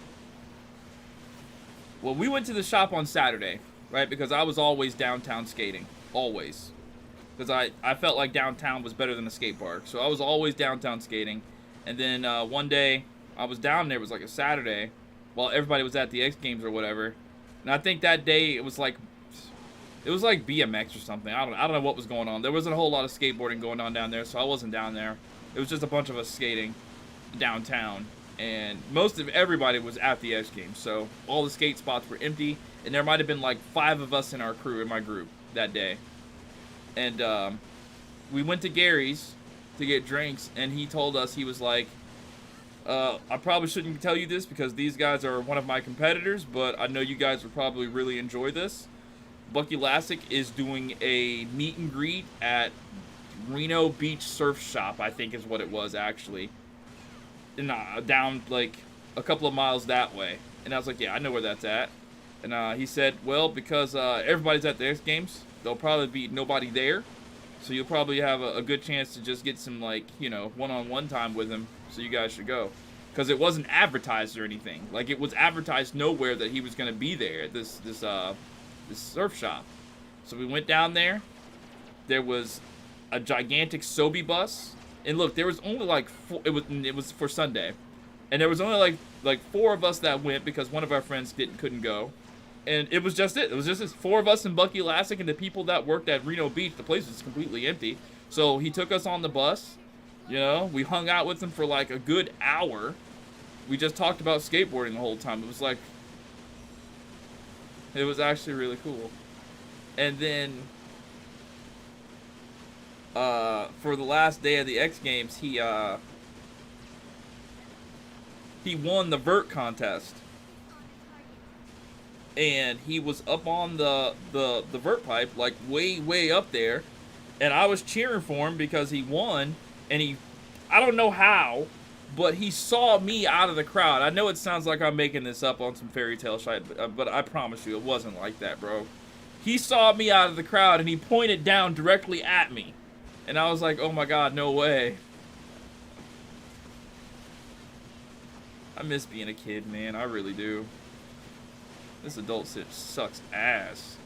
Well, we went to the shop on Saturday, right? Because I was always downtown skating. Always. Because I felt like downtown was better than a skate park. So I was always downtown skating. And then one day, I was down there, it was like a Saturday, while everybody was at the X Games or whatever. And I think that day, it was like BMX or something. I don't know what was going on. There wasn't a whole lot of skateboarding going on down there, so I wasn't down there. It was just a bunch of us skating downtown. And most of everybody was at the X Games, so all the skate spots were empty. And there might have been like 5 of us in our crew, in my group, that day. And we went to Gary's to get drinks, and he told us, he was like, I probably shouldn't tell you this because these guys are one of my competitors, but I know you guys would probably really enjoy this. Bucky Lassick is doing a meet and greet at Reno Beach Surf Shop, I think is what it was, actually. And, down, like, a couple of miles that way. And I was like, yeah, I know where that's at. And he said, well, because everybody's at the X Games, there'll probably be nobody there. So you'll probably have a good chance to just get some, like, you know, one-on-one time with him. So you guys should go. Because it wasn't advertised or anything. Like, it was advertised nowhere that he was going to be there at this surf shop. So we went down there. There was a gigantic Sobe bus. And look, there was only like it was for Sunday. And there was only like 4 of us that went because one of our friends couldn't go. And it was just it. It was just this 4 of us and Bucky Lassick and the people that worked at Reno Beach. The place was completely empty. So he took us on the bus. You know, we hung out with him for like a good hour. We just talked about skateboarding the whole time. It was actually really cool. And then for the last day of the X Games, he won the vert contest. And he was up on the vert pipe, like way up there. And I was cheering for him because he won. And I don't know how, but he saw me out of the crowd. I know it sounds like I'm making this up on some fairy tale shit, but I promise you it wasn't like that, bro. He saw me out of the crowd and he pointed down directly at me. And I was like, oh my god, no way. I miss being a kid, man. I really do. This adult shit sucks ass.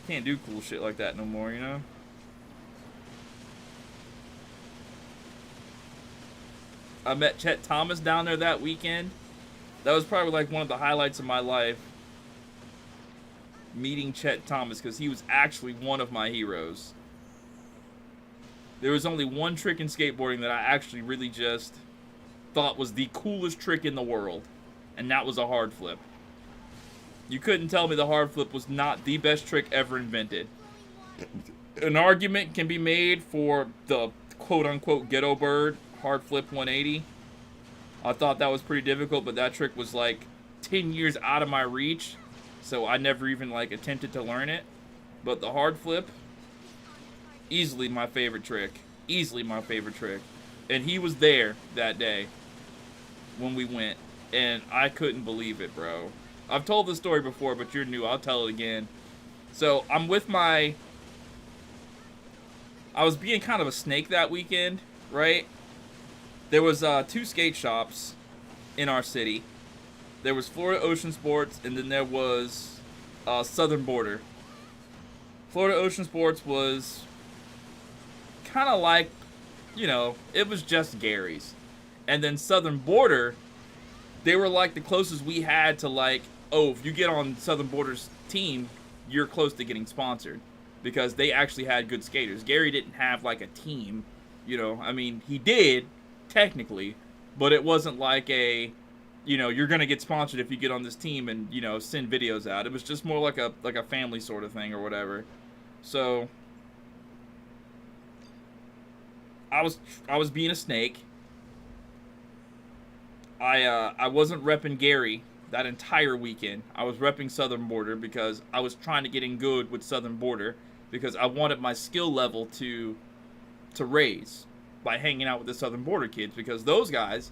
Can't do cool shit like that no more, you know? I met Chet Thomas down there that weekend. That was probably like one of the highlights of my life. Meeting Chet Thomas, because he was actually one of my heroes. There was only one trick in skateboarding that I actually really just thought was the coolest trick in the world. And that was a hard flip. You couldn't tell me the hard flip was not the best trick ever invented. An argument can be made for the quote-unquote ghetto bird hard flip 180. I thought that was pretty difficult, but that trick was like 10 years out of my reach. So I never even like attempted to learn it. But the hard flip, easily my favorite trick. Easily my favorite trick. And he was there that day when we went. And I couldn't believe it, bro. I've told this story before, but you're new. I'll tell it again. So I'm with I was being kind of a snake that weekend, right? There was 2 skate shops in our city. There was Florida Ocean Sports, and then there was Southern Border. Florida Ocean Sports was kind of like, you know, it was just Gary's. And then Southern Border, they were like the closest we had to like, oh, if you get on Southern Border's team, you're close to getting sponsored. Because they actually had good skaters. Gary didn't have like a team, you know. I mean, he did, technically, but it wasn't like a, you know, you're gonna get sponsored if you get on this team and, you know, send videos out. It was just more like a family sort of thing or whatever. So I was being a snake. I wasn't repping Gary that entire weekend. I was repping Southern Border because I was trying to get in good with Southern Border because I wanted my skill level to raise by hanging out with the Southern Border kids, because those guys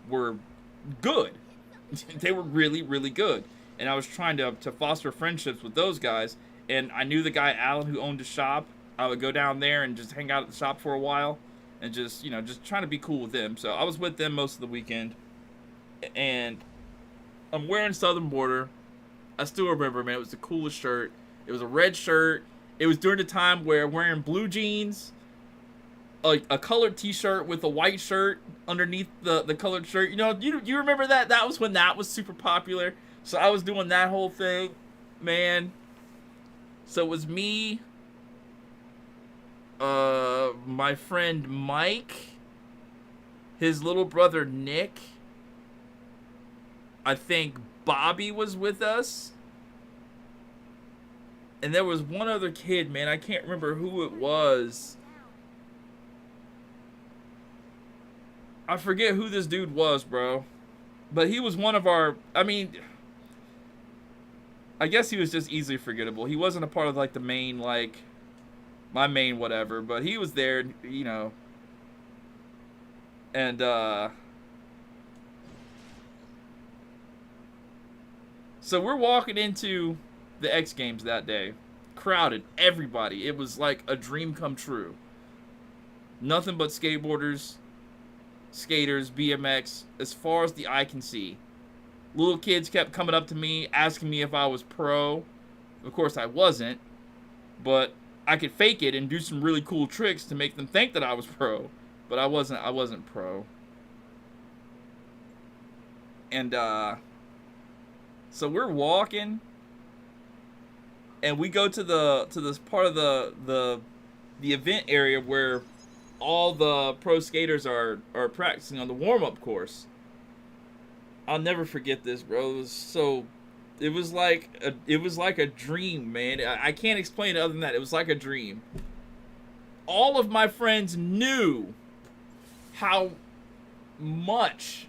were good. They were really, really good. And I was trying to foster friendships with those guys. And I knew the guy, Alan, who owned a shop. I would go down there and just hang out at the shop for a while and just, you know, just trying to be cool with them. So I was with them most of the weekend. And I'm wearing Southern Border. I still remember, man, it was the coolest shirt. It was a red shirt. It was during the time where wearing blue jeans, a colored t-shirt with a white shirt underneath the colored shirt. You know, you remember that? That was when that was super popular. So I was doing that whole thing, man. So it was me, my friend Mike, his little brother Nick. I think Bobby was with us. And there was one other kid, man. I can't remember who it was. I forget who this dude was, bro. But he was one of our... I mean... I guess he was just easily forgettable. He wasn't a part of, like, the main, like... my main whatever. But he was there, you know. And, so we're walking into the X Games that day. Crowded. Everybody. It was like a dream come true. Nothing but skateboarders, skaters, BMX, as far as the eye can see. Little kids kept coming up to me, asking me if I was pro. Of course I wasn't. But I could fake it and do some really cool tricks to make them think that I was pro. But I wasn't pro. And, so we're walking, and we go to this part of the event area where all the pro skaters are practicing on the warm-up course. I'll never forget this, bro. It was like a dream, man. I can't explain it other than that. It was like a dream. All of my friends knew how much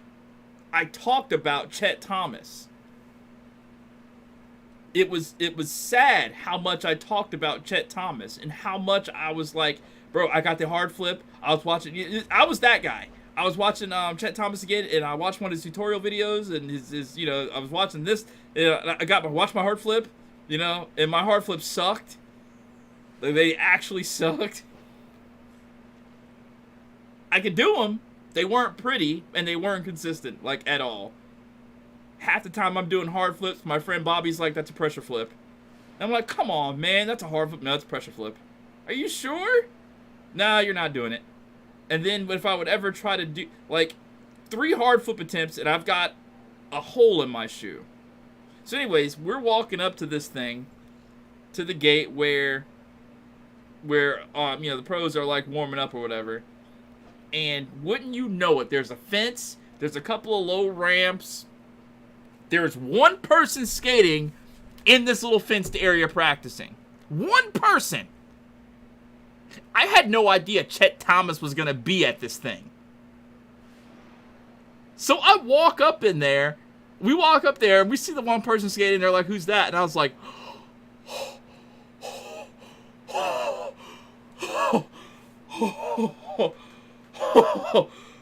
I talked about Chet Thomas. It was sad how much I talked about Chet Thomas and how much I was like, bro, I got the hard flip. I was watching. I was that guy. I was watching Chet Thomas again, and I watched one of his tutorial videos, and his you know, I was watching this. Watch my hard flip, you know, and my hard flip sucked. Like, they actually sucked. I could do them. They weren't pretty, and they weren't consistent, like, at all. Half the time I'm doing hard flips, my friend Bobby's like, that's a pressure flip. And I'm like, come on, man, that's a hard flip. No, it's a pressure flip. Are you sure? Nah, you're not doing it. And then if I would ever try to do, like, 3 hard flip attempts, and I've got a hole in my shoe. So anyways, we're walking up to this thing, to the gate where you know, the pros are, like, warming up or whatever. And wouldn't you know it, there's a fence, there's a couple of low ramps. There's one person skating in this little fenced area practicing. One person. I had no idea Chet Thomas was going to be at this thing. So I walk up in there. We walk up there, and we see the one person skating. They're like, who's that? And I was like,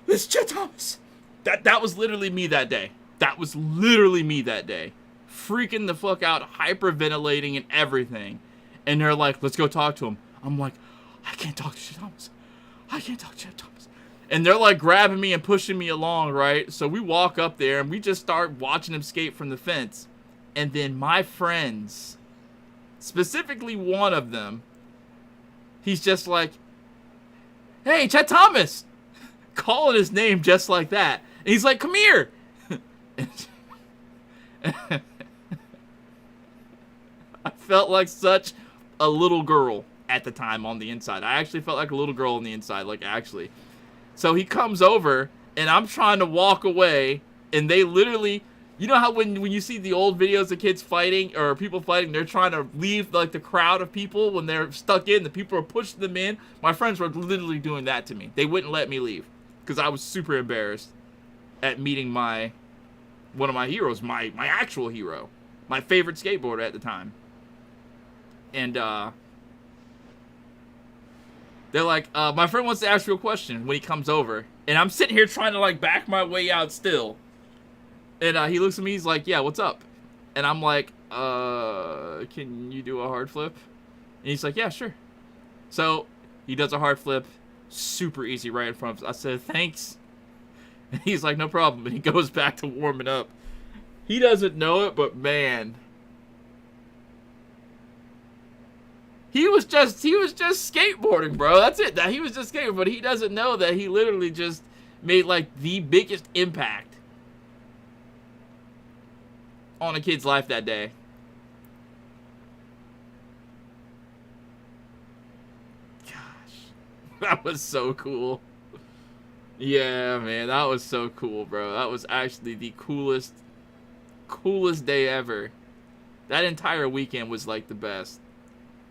it's Chet Thomas. That was literally me that day. That was literally me that day. Freaking the fuck out, hyperventilating and everything. And they're like, let's go talk to him. I'm like, I can't talk to Chet Thomas. I can't talk to Chet Thomas. And they're like grabbing me and pushing me along, right? So we walk up there and we just start watching him skate from the fence. And then my friends, specifically one of them, he's just like, hey, Chet Thomas. Calling his name just like that. And he's like, come here. I felt like such a little girl at the time on the inside. I actually felt like a little girl on the inside, like, actually. So he comes over, and I'm trying to walk away, And they literally, you know how when you see the old videos of kids fighting or people fighting, they're trying to leave like the crowd of people when they're stuck in, the people are pushing them in. My friends were literally doing that to me. They wouldn't let me leave because I was super embarrassed at meeting one of my heroes, my actual hero, my favorite skateboarder at the time. And they're like, my friend wants to ask you a question when he comes over. And I'm sitting here trying to like back my way out still. And he looks at me, he's like, yeah, what's up? And I'm like, can you do a hard flip? And he's like, yeah, sure. So he does a hard flip, super easy right in front of us. I said, thanks. And he's like, no problem. And he goes back to warming up. He doesn't know it, but man. He was just skateboarding, bro. That's it. He was just skateboarding, but he doesn't know that he literally just made like the biggest impact on a kid's life that day. Gosh. That was so cool. Yeah, man, that was so cool, bro. That was actually the coolest day ever. That entire weekend was like the best.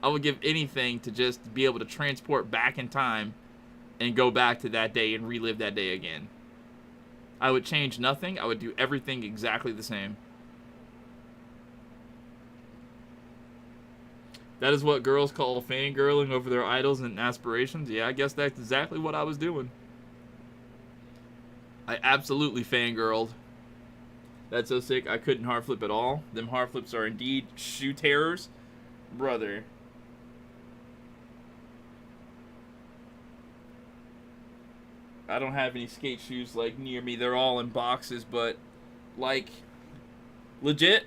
I would give anything to just be able to transport back in time and go back to that day and relive that day again. I would change nothing. I would do everything exactly the same. That is what girls call fangirling over their idols and aspirations. Yeah, I guess that's exactly what I was doing. I absolutely fangirled. That's so sick. I couldn't hard flip at all. Them hard flips are indeed shoe terrors. Brother. I don't have any skate shoes like near me. They're all in boxes, but like legit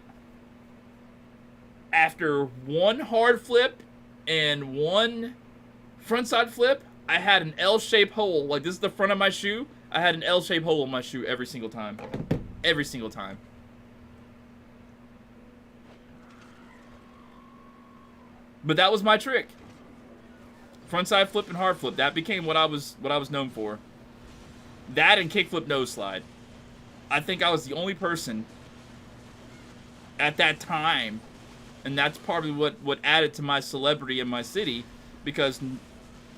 after one hard flip and one frontside flip, I had an L-shaped hole. Like this is the front of my shoe. I had an L-shaped hole in my shoe every single time. Every single time. But that was my trick. Frontside flip and hard flip. That became what I was known for. That and kickflip nose slide. I think I was the only person at that time, and that's probably what added to my celebrity in my city, because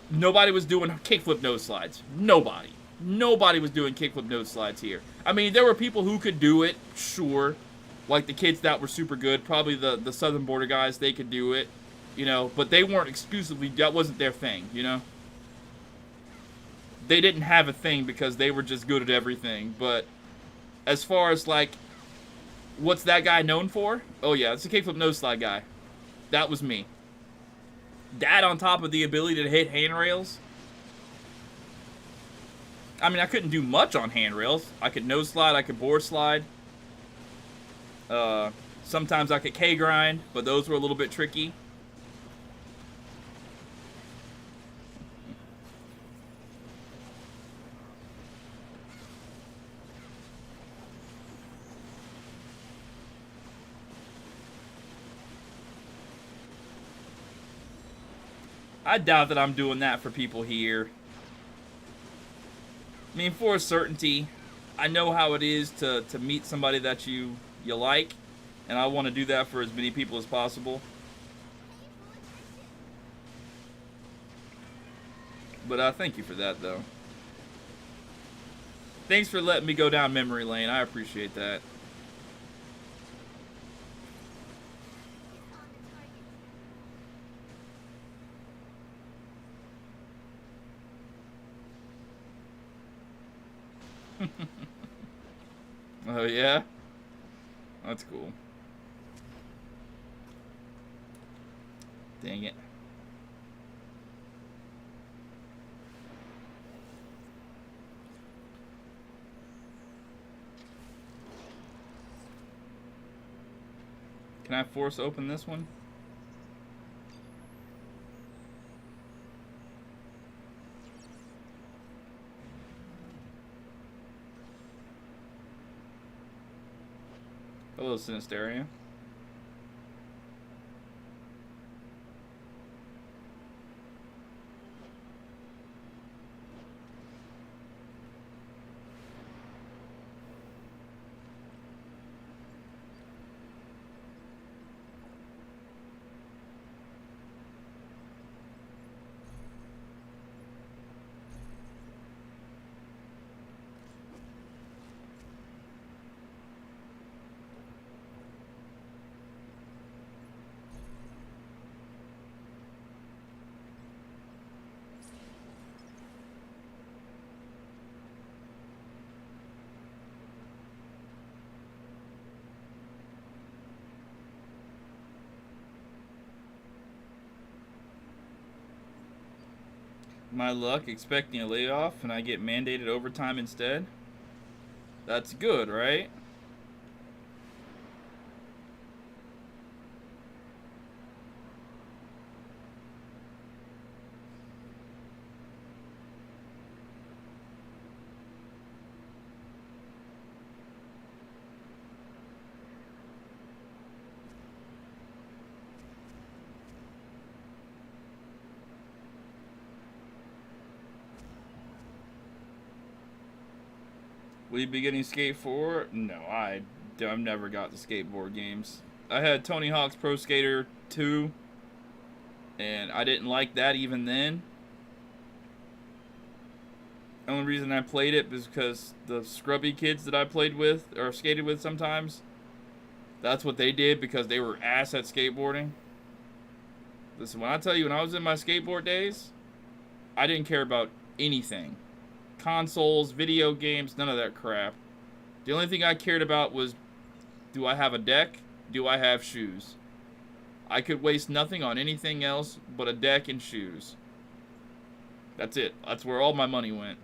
nobody was doing kickflip nose slides. Nobody was doing kickflip nose slides here. I mean, there were people who could do it, sure. Like the kids that were super good, probably the Southern Border guys, they could do it, you know, but they weren't exclusively, that wasn't their thing, you know? They didn't have a thing because they were just good at everything. But as far as like, what's that guy known for? Oh yeah, it's a kickflip nose slide guy. That was me. That on top of the ability to hit handrails. I mean, I couldn't do much on handrails. I could nose slide, I could board slide. Sometimes I could K-grind, but those were a little bit tricky. I doubt that I'm doing that for people here. I mean, for a certainty, I know how it is to meet somebody that you like, and I want to do that for as many people as possible. But thank you for that, though. Thanks for letting me go down memory lane. I appreciate that. Oh, yeah? That's cool. Dang it. Can I force open this one? Hello, Sinisteria. My luck, expecting a layoff, and I get mandated overtime instead. That's good, right? Will you be getting Skate 4? No, I've never got the skateboard games. I had Tony Hawk's Pro Skater 2, and I didn't like that even then. The only reason I played it is because the scrubby kids that I played with, or skated with sometimes, that's what they did because they were ass at skateboarding. Listen, when I tell you, when I was in my skateboard days, I didn't care about anything. Consoles, video games, none of that crap. The only thing I cared about was, do I have a deck? Do I have shoes? I could waste nothing on anything else but a deck and shoes. That's it. That's where all my money went.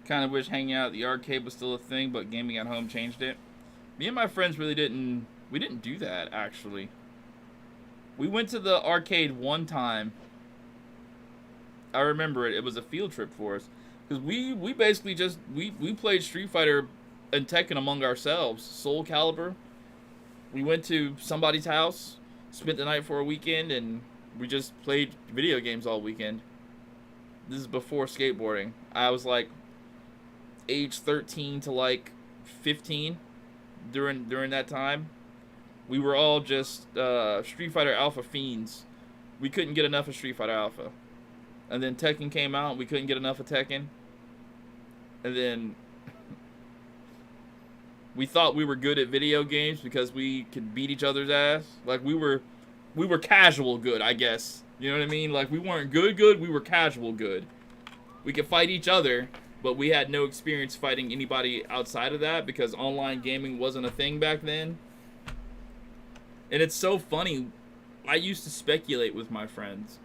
Kind of wish hanging out at the arcade was still a thing, but gaming at home changed it. Me and my friends really didn't do that, actually. We went to the arcade one time. I remember it. It was a field trip for us. Because we basically just, we played Street Fighter and Tekken among ourselves. Soul Calibur. We went to somebody's house, spent the night for a weekend, and we just played video games all weekend. This is before skateboarding. I was like age 13 to like 15 during that time. We were all just Street Fighter Alpha fiends. We couldn't get enough of Street Fighter Alpha. And then Tekken came out, we couldn't get enough of Tekken. And then we thought we were good at video games because we could beat each other's ass. Like we were casual good, I guess. You know what I mean? Like we weren't good, we were casual good. We could fight each other, but we had no experience fighting anybody outside of that because online gaming wasn't a thing back then. And it's so funny. I used to speculate with my friends.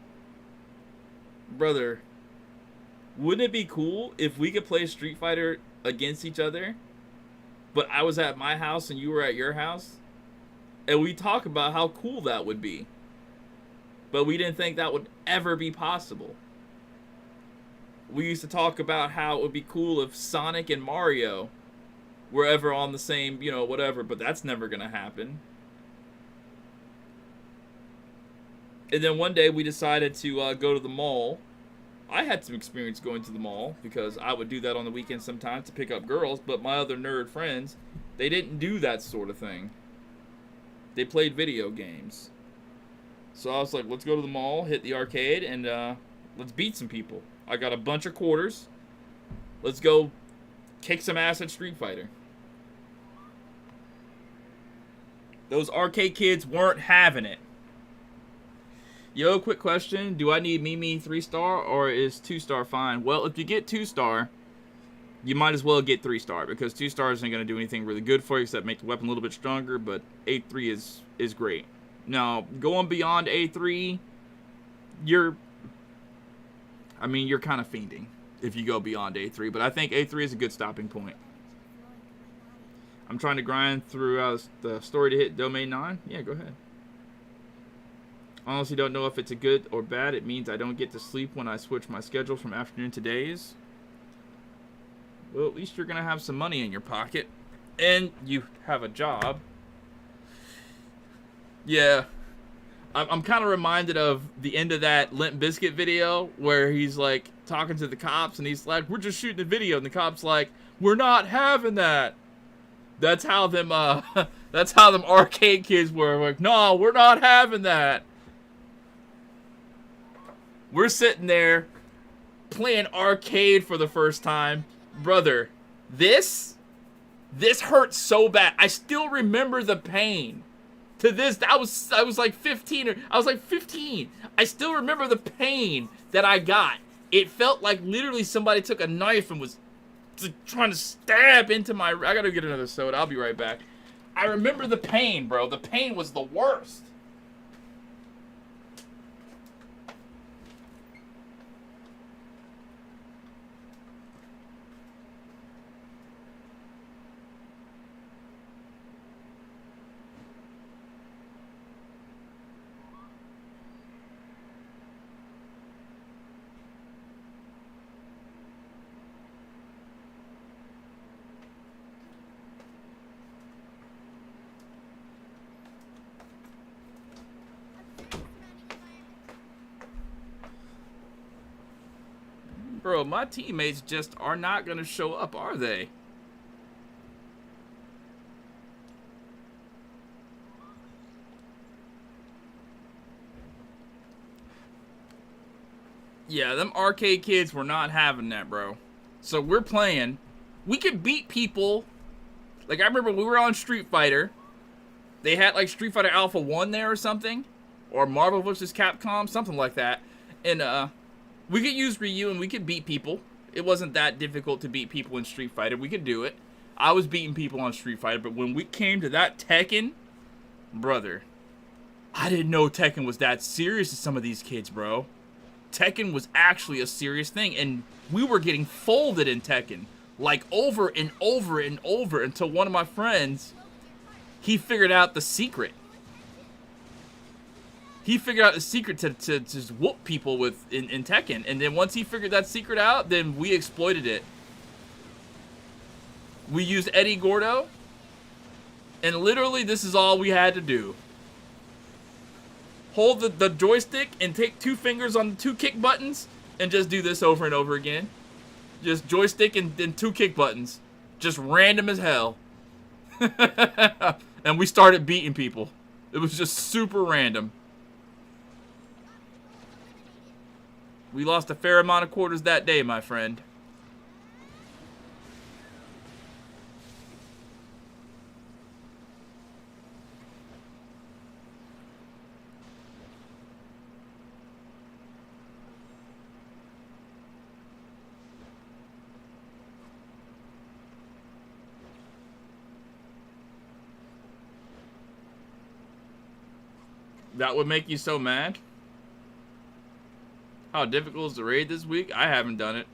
Brother, wouldn't it be cool if we could play Street Fighter against each other, but I was at my house and you were at your house? And we talk about how cool that would be. But we didn't think that would ever be possible. We used to talk about how it would be cool if Sonic and Mario were ever on the same, whatever, but that's never going to happen. And then one day we decided to go to the mall. I had some experience going to the mall because I would do that on the weekends sometimes to pick up girls, but my other nerd friends, they didn't do that sort of thing. They played video games. So I was like, let's go to the mall, hit the arcade, and let's beat some people. I got a bunch of quarters. Let's go kick some ass at Street Fighter. Those arcade kids weren't having it. Yo, quick question. Do I need Mimi 3-star or is 2-star fine? Well, if you get 2-star, you might as well get 3-star because 2-star isn't going to do anything really good for you except make the weapon a little bit stronger, but A3 is great. Now, going beyond A3, you're kind of fiending if you go beyond A3, but I think A3 is a good stopping point. I'm trying to grind through the story to hit Domain 9. Yeah, go ahead. Honestly, don't know if it's a good or bad. It means I don't get to sleep when I switch my schedule from afternoon to days. Well, at least you're going to have some money in your pocket. And you have a job. Yeah. I'm kind of reminded of the end of that Limp Bizkit video where he's like talking to the cops and he's like, we're just shooting a video. And the cop's like, we're not having that. That's how them arcade kids were. Like, no, we're not having that. We're sitting there playing arcade for the first time. Brother, This hurt so bad. I still remember the pain. To this, I was like 15 or I was like 15. I still remember the pain that I got. It felt like literally somebody took a knife and was trying to stab into my. I gotta get another soda. I'll be right back. I remember the pain, bro. The pain was the worst. Bro, my teammates just are not gonna show up, are they? Yeah, them arcade kids were not having that, bro. So we're playing. We could beat people. Like, I remember we were on Street Fighter. They had, like, Street Fighter Alpha 1 there or something. Or Marvel vs. Capcom, something like that. And, we could use Ryu and we could beat people. It wasn't that difficult to beat people in Street Fighter. We could do it. I was beating people on Street Fighter, but when we came to that Tekken, brother, I didn't know Tekken was that serious to some of these kids, bro. Tekken was actually a serious thing, and we were getting folded in Tekken, like over and over and over, until one of my friends, he figured out the secret. He figured out the secret to just whoop people with in Tekken, and then once he figured that secret out, then we exploited it. We used Eddie Gordo, and literally this is all we had to do. Hold the joystick and take 2 fingers on the 2 kick buttons and just do this over and over again. Just joystick and then 2 kick buttons. Just random as hell. And we started beating people. It was just super random. We lost a fair amount of quarters that day, my friend. That would make you so mad? How difficult is the raid this week? I haven't done it.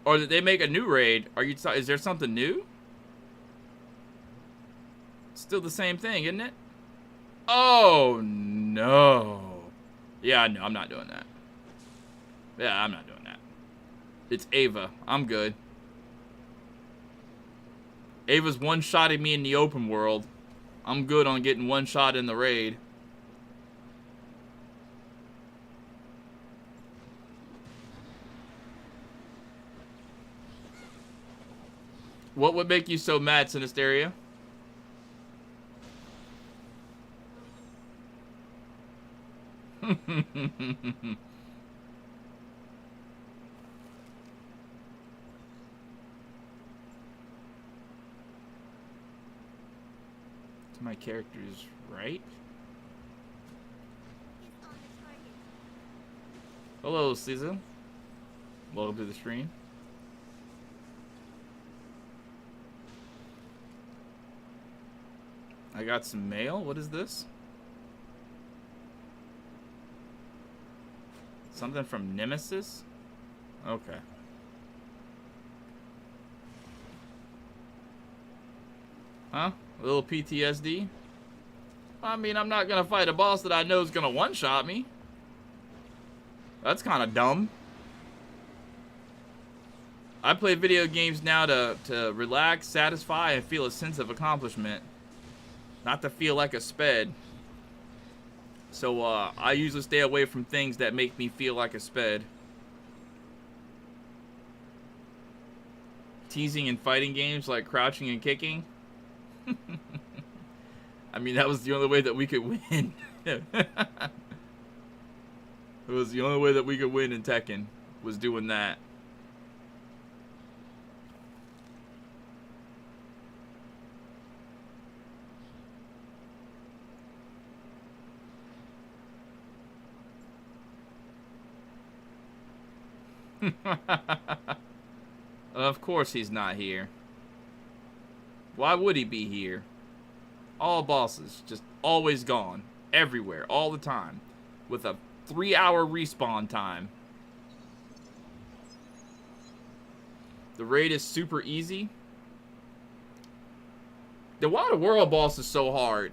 Or did they make a new raid? Is there something new? Still the same thing, isn't it? Oh, no. Yeah, no, I'm not doing that. Yeah, I'm not doing that. It's Ava. I'm good. Ava's one-shotting me in the open world. I'm good on getting one shot in the raid. What would make you so mad, Sinisteria? My character's right. Hello, Caesar. Welcome to the stream. I got some mail. What is this? Something from Nemesis? Okay. Huh? A little PTSD? I mean, I'm not gonna fight a boss that I know is gonna one-shot me. That's kind of dumb. I play video games now to relax, satisfy, and feel a sense of accomplishment. Not to feel like a sped. So, I usually stay away from things that make me feel like a sped. Teasing in fighting games like crouching and kicking. I mean, that was the only way that we could win. It was the only way that we could win in Tekken, was doing that. Of course he's not here. Why would he be here? All bosses, just always gone. Everywhere, all the time. With a 3-hour respawn time. The raid is super easy. The Wild World boss is so hard.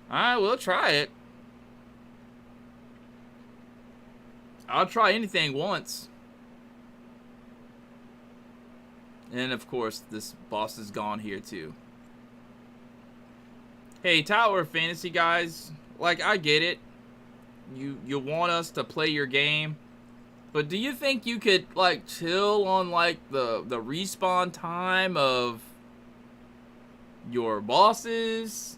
Alright, we'll try it. I'll try anything once. And of course, this boss is gone here too. Hey, Tower of Fantasy guys, like, I get it. You want us to play your game, but do you think you could, like, chill on, like, the respawn time of your bosses?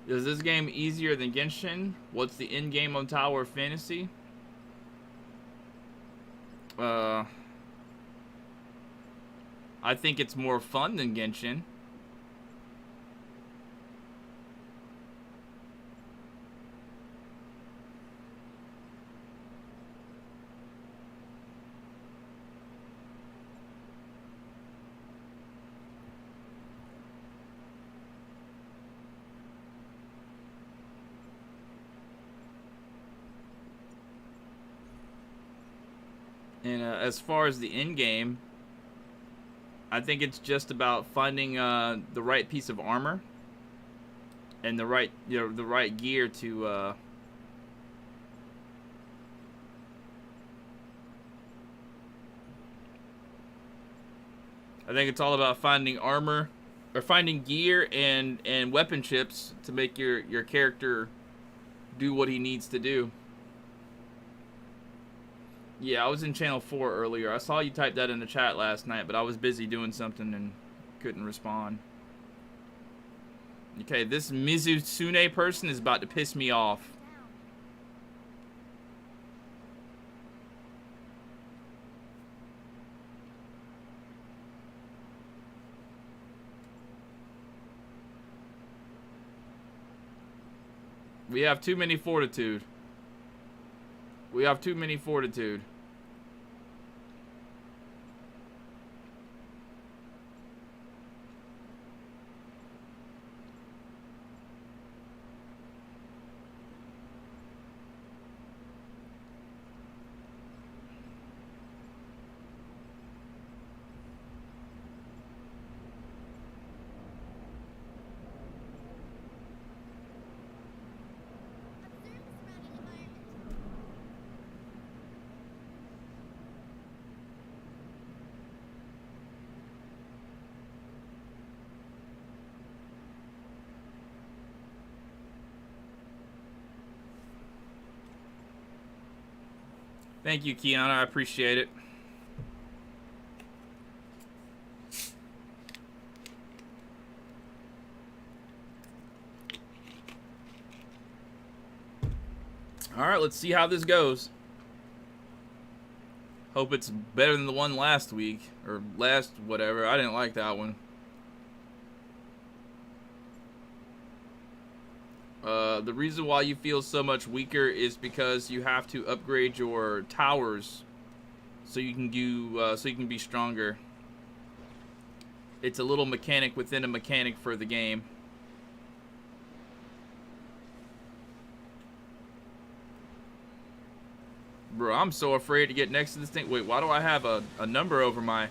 Is this game easier than Genshin? What's the end game on Tower of Fantasy? I think it's more fun than Genshin. And as far as the end game, I think it's just about finding the right piece of armor and the right, the right gear to. I think it's all about finding armor, or finding gear and weapon chips to make your character do what he needs to do. Yeah, I was in channel 4 earlier. I saw you type that in the chat last night, but I was busy doing something and couldn't respond. Okay, this Mizusune person is about to piss me off. We have too many fortitude. We have too many fortitude. Thank you, Kiana. I appreciate it. Alright, let's see how this goes. Hope it's better than the one last week. Or last whatever. I didn't like that one. The reason why you feel so much weaker is because you have to upgrade your towers so you can do so you can be stronger. It's a little mechanic within a mechanic for the game. Bro, I'm so afraid to get next to this thing. Wait, why do I have a number over my...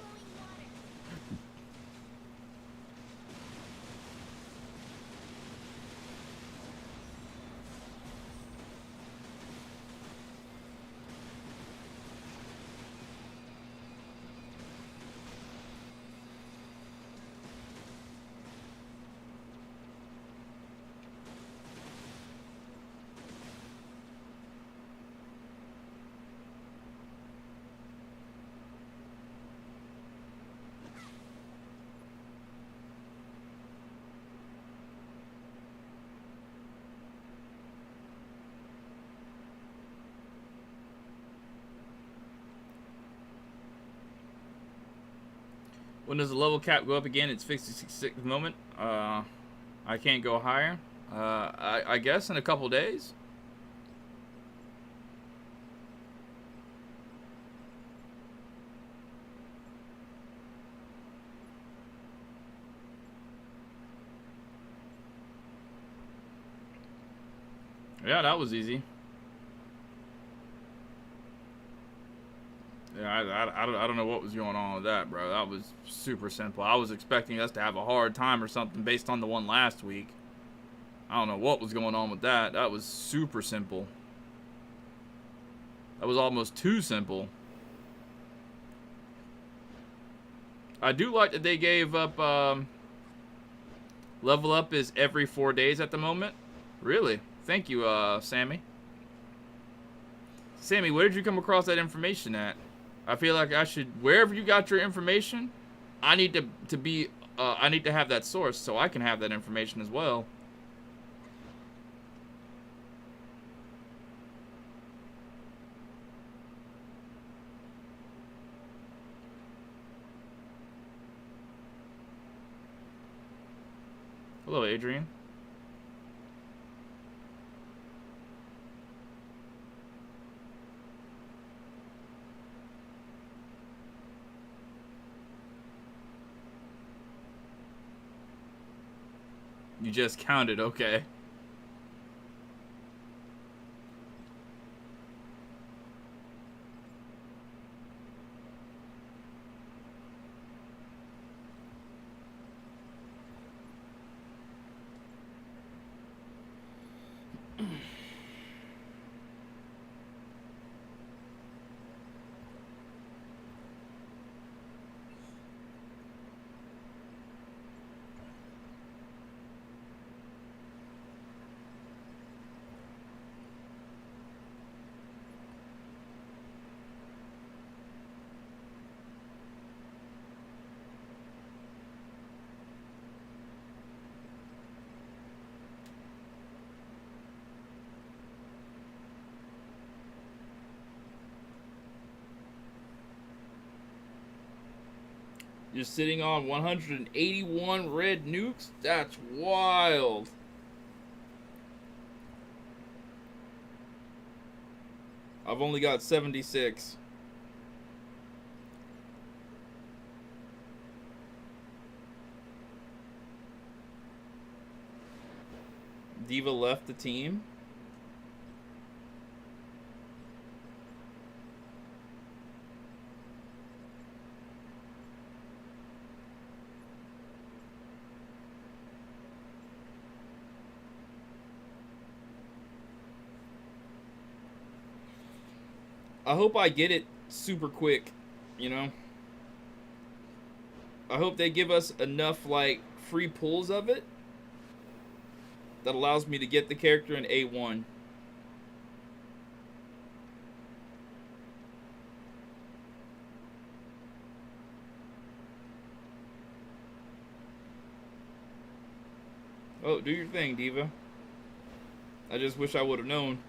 When does the level cap go up again? It's fixed at the moment. I can't go higher. I guess in a couple days. Yeah, that was easy. Yeah, I don't know what was going on with that, bro. That was super simple. I was expecting us to have a hard time or something based on the one last week. I don't know what was going on with that. That was super simple. That was almost too simple. I do like that they gave up, level up is every 4 days at the moment. Really? Thank you, Sammy. Sammy, where did you come across that information at? I feel like I should, wherever you got your information, I need to be, I need to have that source so I can have that information as well. Hello, Adrian. You just counted, okay. You're sitting on 181 red nukes? That's wild. I've only got 76. Diva left the team. I hope I get it super quick, you know? I hope they give us enough, like, free pulls of it that allows me to get the character in A1. Oh, do your thing, Diva. I just wish I would have known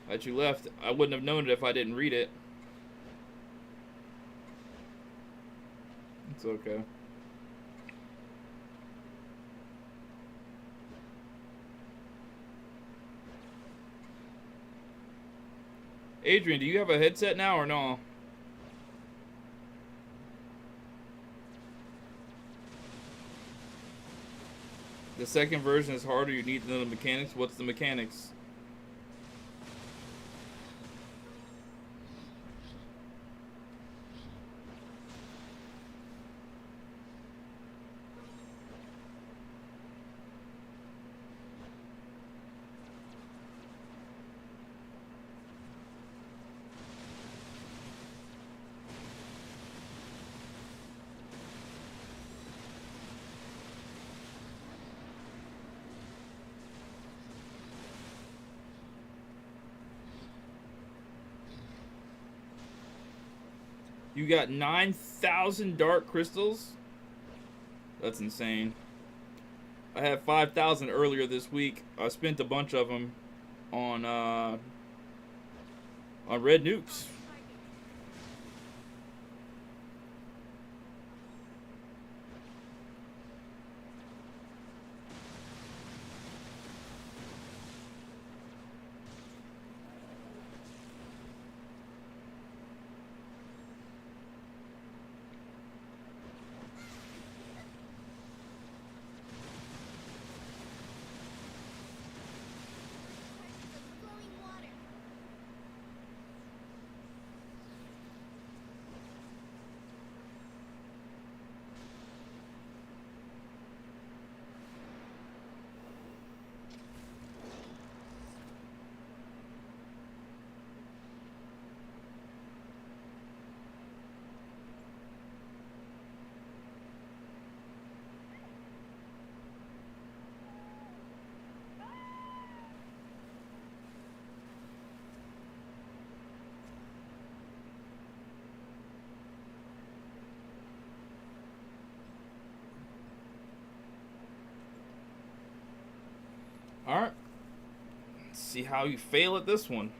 that you left. I wouldn't have known it if I didn't read it. It's okay. Adrian, do you have a headset now or no? The second version is harder. You need to know the mechanics. What's the mechanics? You got 9,000 dark crystals? That's insane. I had 5,000 earlier this week. I spent a bunch of them on red nukes. All right. Let's see how you fail at this one.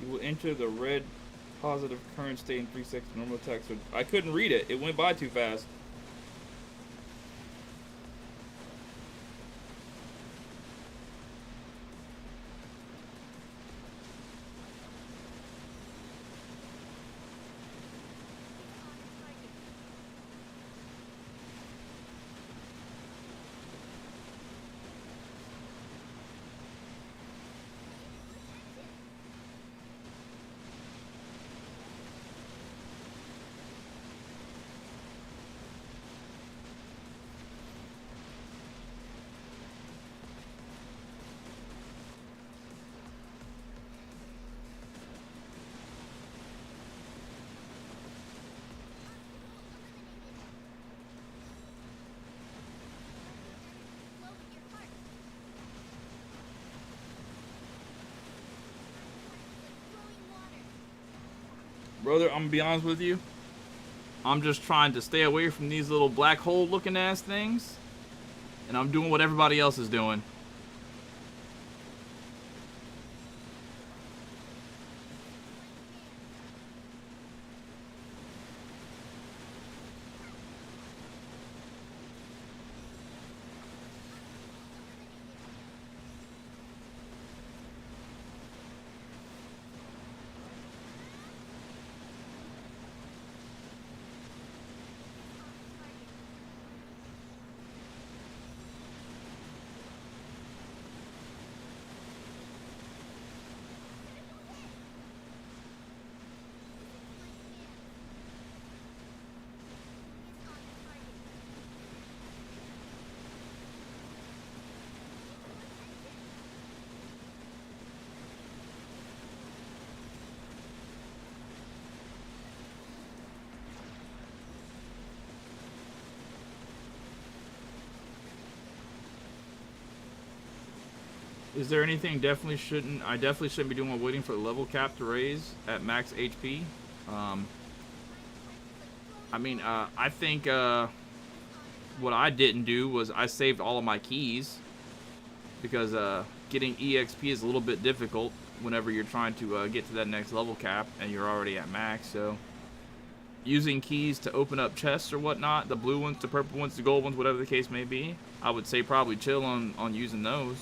You will enter the red positive current state in 3 seconds. Normal text. I couldn't read it. It went by too fast. Brother, I'm gonna be honest with you. I'm just trying to stay away from these little black hole looking ass things. And I'm doing what everybody else is doing. Is there anything I definitely shouldn't be doing while waiting for the level cap to raise at max HP? I think what I didn't do was I saved all of my keys because getting EXP is a little bit difficult whenever you're trying to get to that next level cap and you're already at max. So using keys to open up chests or whatnot, the blue ones, the purple ones, the gold ones, whatever the case may be, I would say probably chill on using those.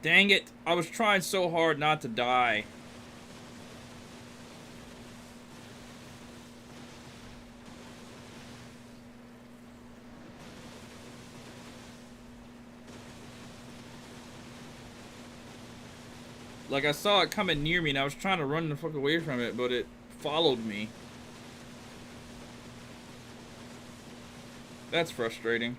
Dang it. I was trying so hard not to die. Like, I saw it coming near me, and I was trying to run the fuck away from it, but it followed me. That's frustrating.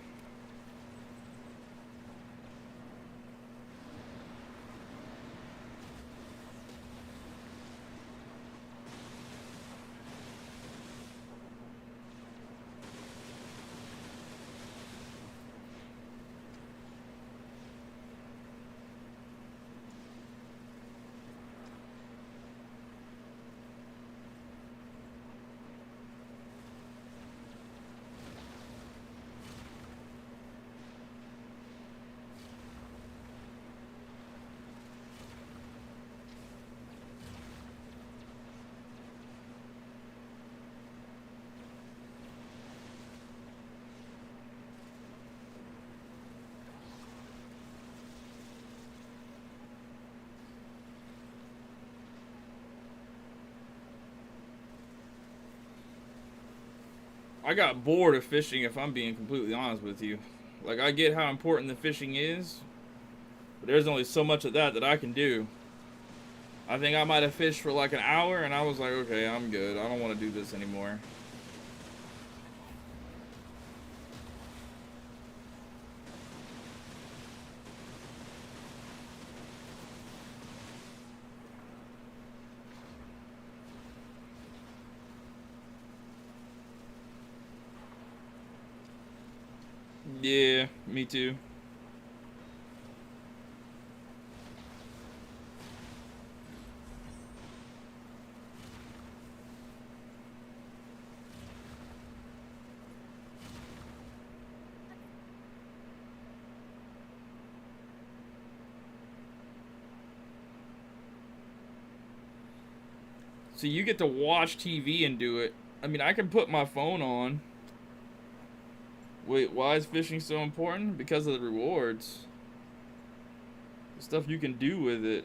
I got bored of fishing, if I'm being completely honest with you. Like, I get how important the fishing is, but there's only so much of that I can do. I think I might have fished for like an hour, and I was like, okay, I'm good. I don't want to do this anymore. Yeah, me too. So you get to watch TV and do it. I mean, I can put my phone on. Wait, why is fishing so important? Because of the rewards. The stuff you can do with it.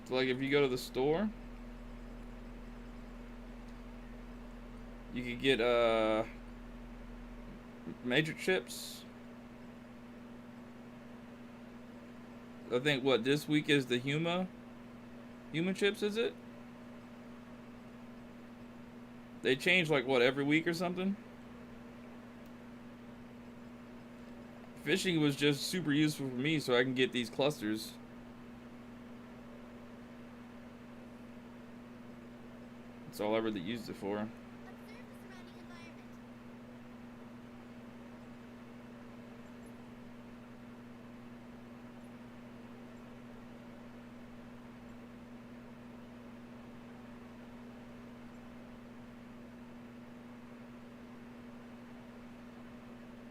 So like if you go to the store, you could get major chips. I think what this week is the human chips, is it? They change like what every week or something. Fishing was just super useful for me so I can get these clusters. That's all I really used it for.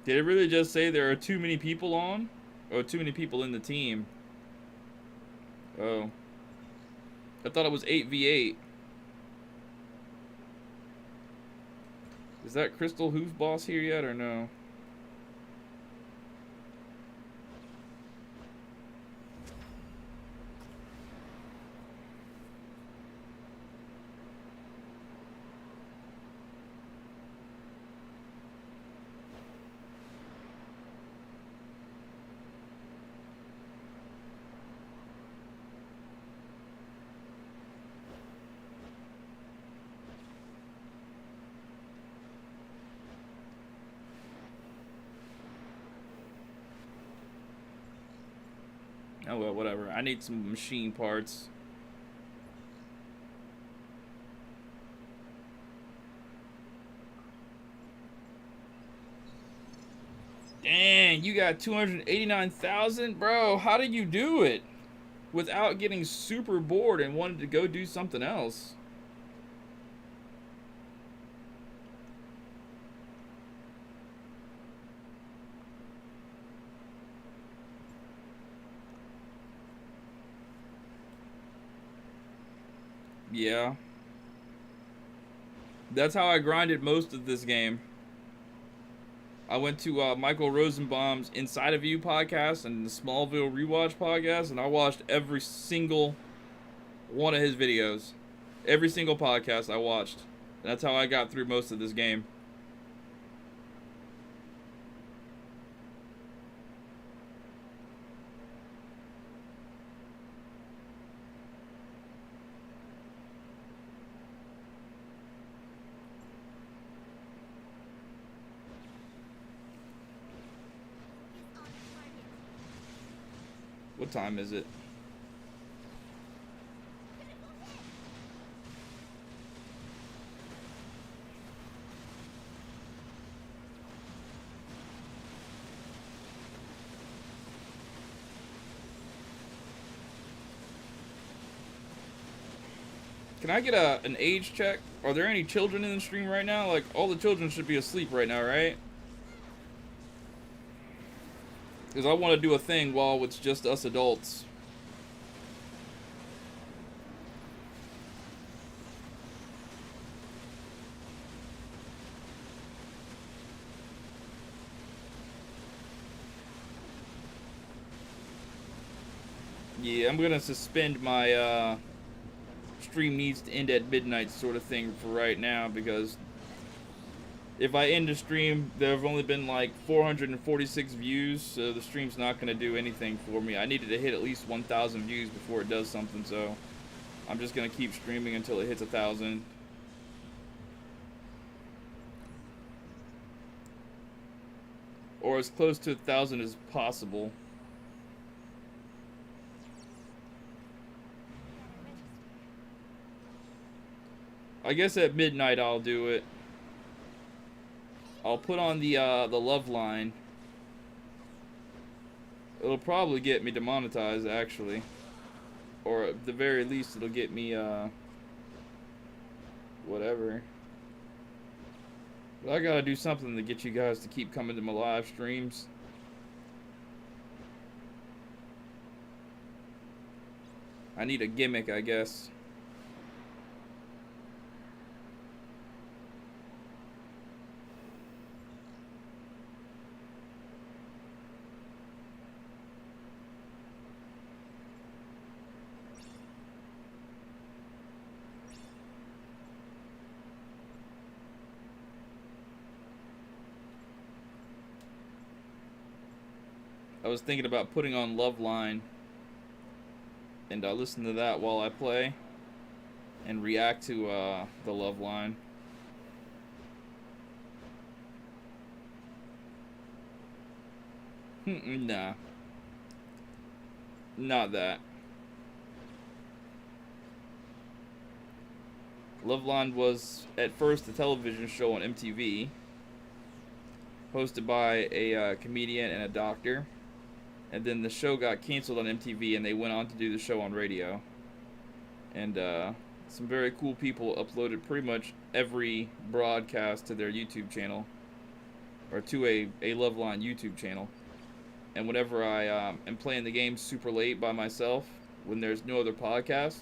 Did it really just say there are too many people on? Or too many people in the team? Oh. I thought it was 8v8. Is that Crystal Hoof Boss here yet or no? Oh well, whatever. I need some machine parts. Dang, you got 289,000? Bro, how did you do it? Without getting super bored and wanted to go do something else. Yeah. That's how I grinded most of this game. I went to Michael Rosenbaum's Inside of You podcast and the Smallville Rewatch podcast, and I watched every single one of his videos. Every single podcast I watched. And that's how I got through most of this game. What time is it? Can I get an age check? Are there any children in the stream right now? Like, all the children should be asleep right now, right? Because I want to do a thing while it's just us adults. Yeah, I'm going to suspend my stream needs to end at midnight sort of thing for right now, because if I end the stream, there have only been like 446 views, so the stream's not going to do anything for me. I needed to hit at least 1,000 views before it does something, so I'm just going to keep streaming until it hits 1,000. Or as close to 1,000 as possible. I guess at midnight I'll do it. I'll put on the love line. It'll probably get me demonetized, actually. Or at the very least, it'll get me, whatever. But I gotta do something to get you guys to keep coming to my live streams. I need a gimmick, I guess. I was thinking about putting on Loveline, and I listen to that while I play and react to the Loveline. Nah. Not that. Loveline was at first a television show on MTV, hosted by a comedian and a doctor. And then the show got canceled on MTV, and they went on to do the show on radio. And some very cool people uploaded pretty much every broadcast to their YouTube channel, or to a Loveline YouTube channel. And whenever I am playing the game super late by myself, when there's no other podcast,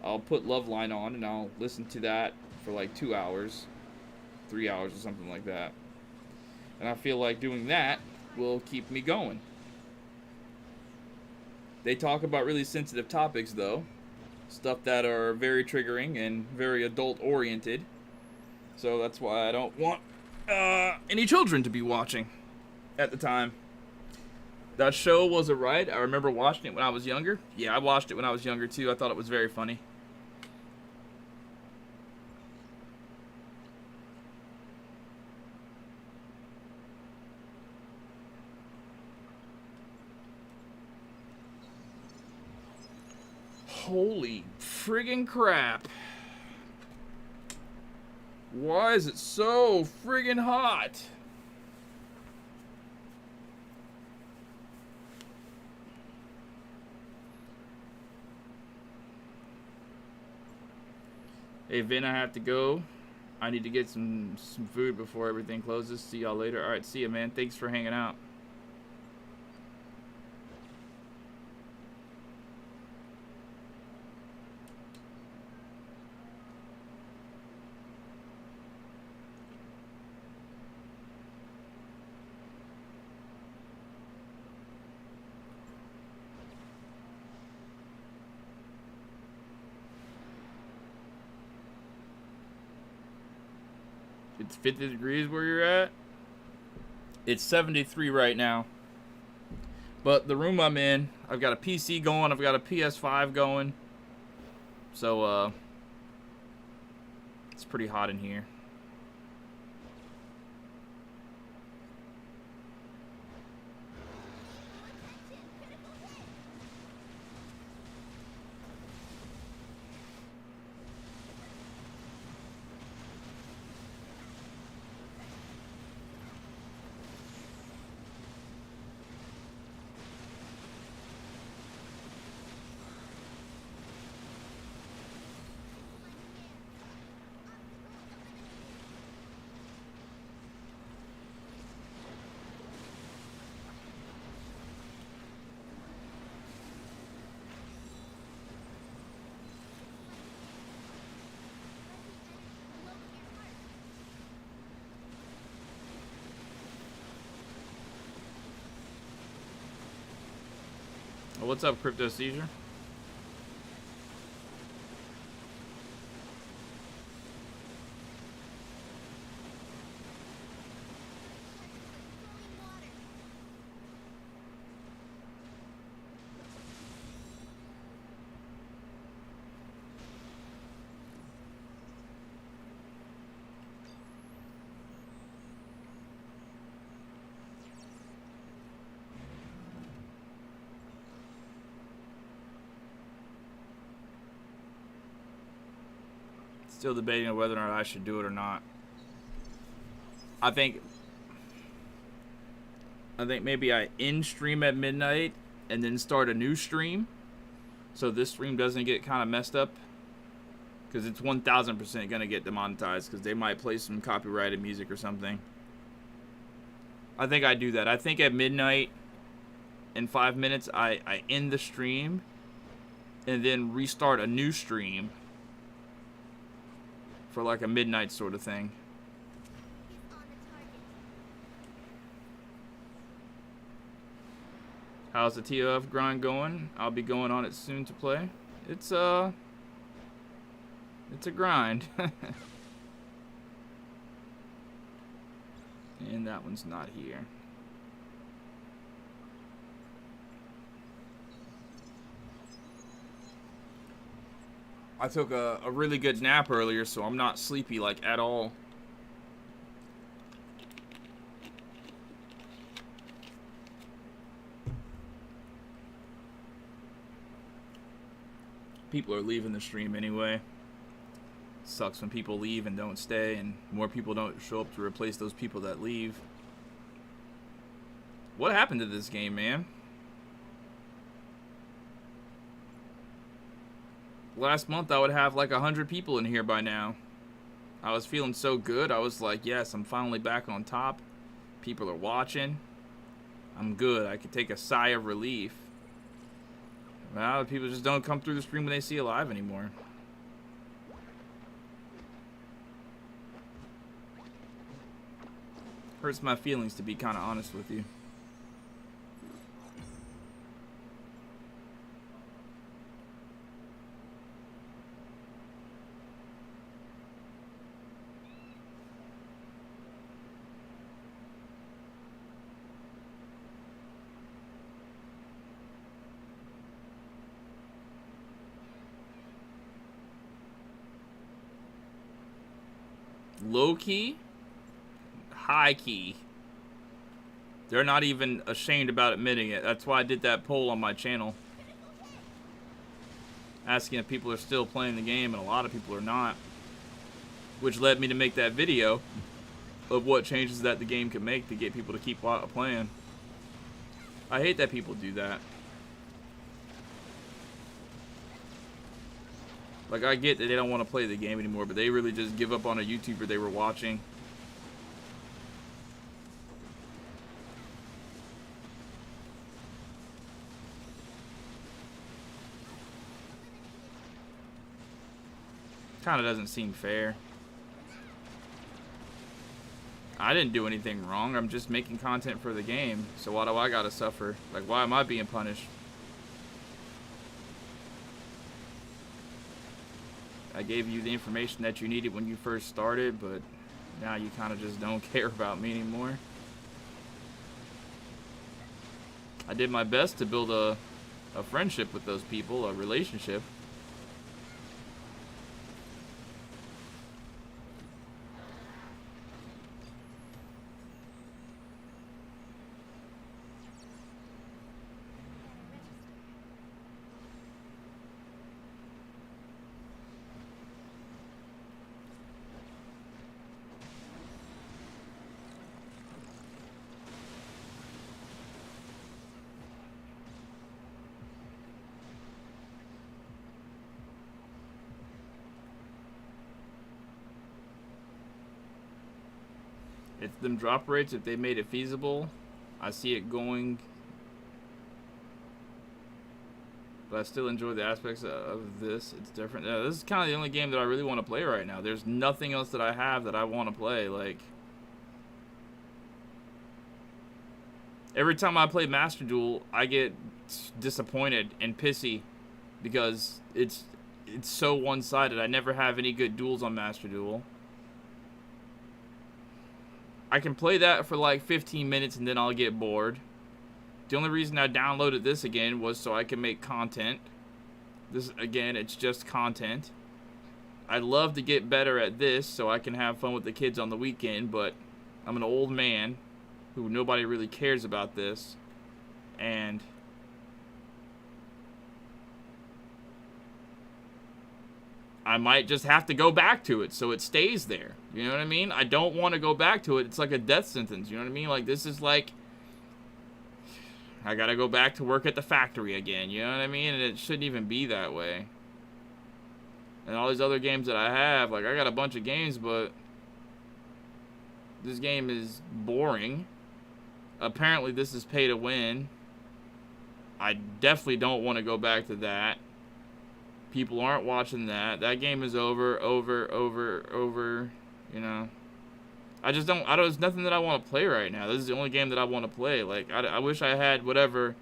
I'll put Loveline on and I'll listen to that for like 2 hours, 3 hours or something like that. And I feel like doing that will keep me going. They talk about really sensitive topics, though. Stuff that are very triggering and very adult-oriented. So that's why I don't want any children to be watching at the time. That show was a ride. I remember watching it when I was younger. Yeah, I watched it when I was younger, too. I thought it was very funny. Holy friggin' crap. Why is it so friggin' hot? Hey, Vin, I have to go. I need to get some food before everything closes. See y'all later. Alright, see ya, man. Thanks for hanging out. It's 50 degrees where you're at. It's 73 right now. But the room I'm in, I've got a PC going, I've got a PS5 going. So, it's pretty hot in here. Oh, what's up, Crypto Seizure? Still debating on whether or not I should do it or not. I think maybe I end stream at midnight and then start a new stream, so this stream doesn't get kind of messed up, because it's 1000% gonna get demonetized because they might play some copyrighted music or something. I think I do that. I think at midnight, in 5 minutes, I end the stream and then restart a new stream for like a midnight sort of thing. How's the TOF grind going? I'll be going on it soon to play. It's a grind. And that one's not here. I took a really good nap earlier, so I'm not sleepy like at all. People are leaving the stream anyway. Sucks when people leave and don't stay, and more people don't show up to replace those people that leave. What happened to this game, man? Last month I would have like 100 people in here by now. I was feeling so good. I was like, yes, I'm finally back on top. People are watching. I'm good. I could take a sigh of relief. Well, people just don't come through the stream when they see it live anymore. Hurts my feelings, to be kind of honest with you. Low key, high key. They're not even ashamed about admitting it. That's why I did that poll on my channel, asking if people are still playing the game, and a lot of people are not, which led me to make that video of what changes that the game can make to get people to keep playing. I hate that people do that. Like, I get that they don't want to play the game anymore, but they really just give up on a YouTuber they were watching. Kind of doesn't seem fair. I didn't do anything wrong. I'm just making content for the game. So why do I gotta suffer? Like, why am I being punished? I gave you the information that you needed when you first started, but now you kind of just don't care about me anymore. I did my best to build a friendship with those people, a relationship. If them drop rates, if they made it feasible, I see it going. But I still enjoy the aspects of this. It's different. This is kind of the only game that I really want to play right now. There's nothing else that I have that I want to play. Like, every time I play Master Duel, I get disappointed and pissy because it's so one-sided. I never have any good duels on Master Duel. I can play that for like 15 minutes and then I'll get bored. The only reason I downloaded this again was so I can make content. This, again, it's just content. I'd love to get better at this so I can have fun with the kids on the weekend, but I'm an old man who nobody really cares about this. And I might just have to go back to it so it stays there. You know what I mean? I don't want to go back to it. It's like a death sentence. You know what I mean? Like, this is like, I gotta go back to work at the factory again. You know what I mean? And it shouldn't even be that way. And all these other games that I have, like, I got a bunch of games, but this game is boring. Apparently, this is pay to win. I definitely don't want to go back to that. People aren't watching that. That game is over, you know. There's nothing that I want to play right now. This is the only game that I want to play. Like, I wish I had whatever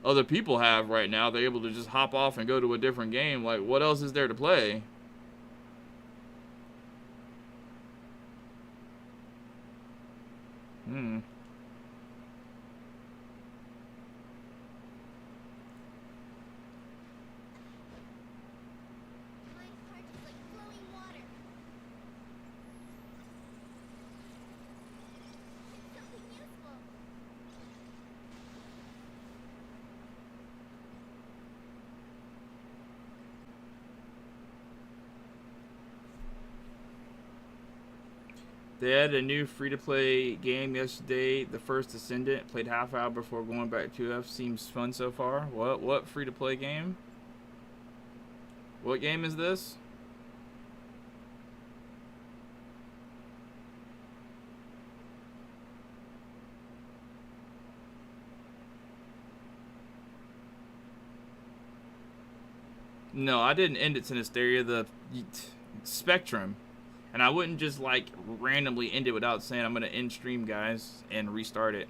other people have right now. They're able to just hop off and go to a different game. Like, what else is there to play? They had a new free-to-play game yesterday, The First Ascendant. Played half hour before going back to F. Seems fun so far. What free-to-play game? What game is this? No, I didn't end it in Hysteria. The Spectrum. And I wouldn't just, like, randomly end it without saying I'm going to end stream, guys, and restart it.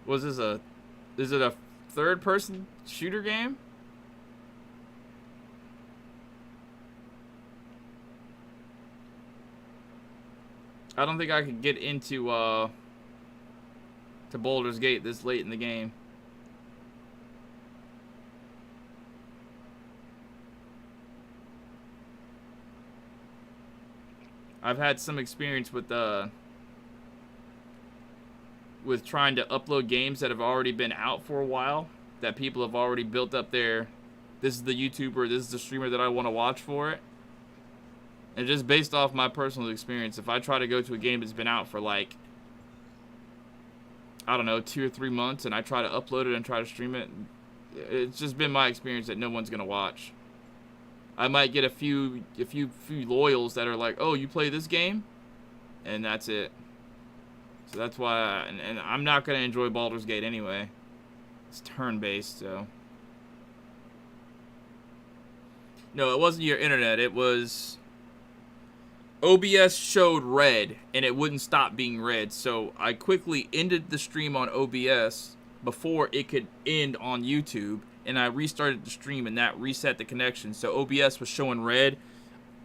Was this is it a third-person shooter game? I don't think I could get into to Baldur's Gate this late in the game. I've had some experience with trying to upload games that have already been out for a while, that people have already built up their, this is the YouTuber, this is the streamer that I want to watch for it. And just based off my personal experience, if I try to go to a game that's been out for like, I don't know, 2 or 3 months, and I try to upload it and try to stream it, it's just been my experience that no one's gonna watch. I might get a few loyals that are like, oh, you play this game? And that's it. So that's why, and I'm not gonna enjoy Baldur's Gate anyway. It's turn-based, so. No, it wasn't your internet, it was OBS showed red, and it wouldn't stop being red. So I quickly ended the stream on OBS before it could end on YouTube, and I restarted the stream, and that reset the connection. So OBS was showing red.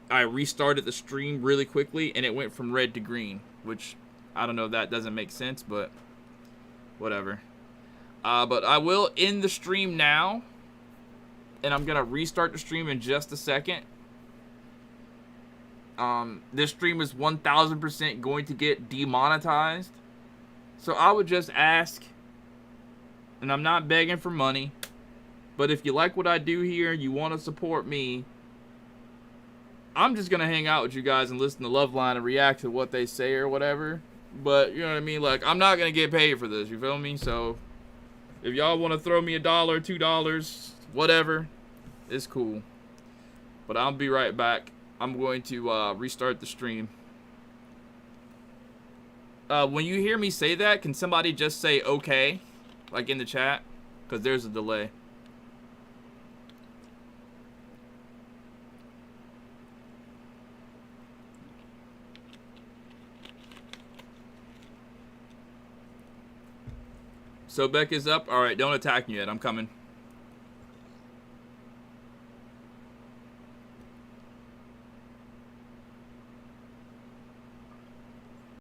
I restarted the stream really quickly, and it went from red to green, which I don't know if that doesn't make sense, but whatever. But I will end the stream now, and I'm going to restart the stream in just a second. This stream is 1000% going to get demonetized. So I would just ask, and I'm not begging for money, but if you like what I do here, you want to support me, I'm just going to hang out with you guys and listen to Loveline and react to what they say or whatever. But, you know what I mean? Like, I'm not going to get paid for this, you feel me? So, if y'all want to throw me $1, $2, whatever, it's cool. But I'll be right back. I'm going to restart the stream. When you hear me say that, can somebody just say okay? Like in the chat? Because there's a delay. So Beck is up. Alright, don't attack me yet. I'm coming.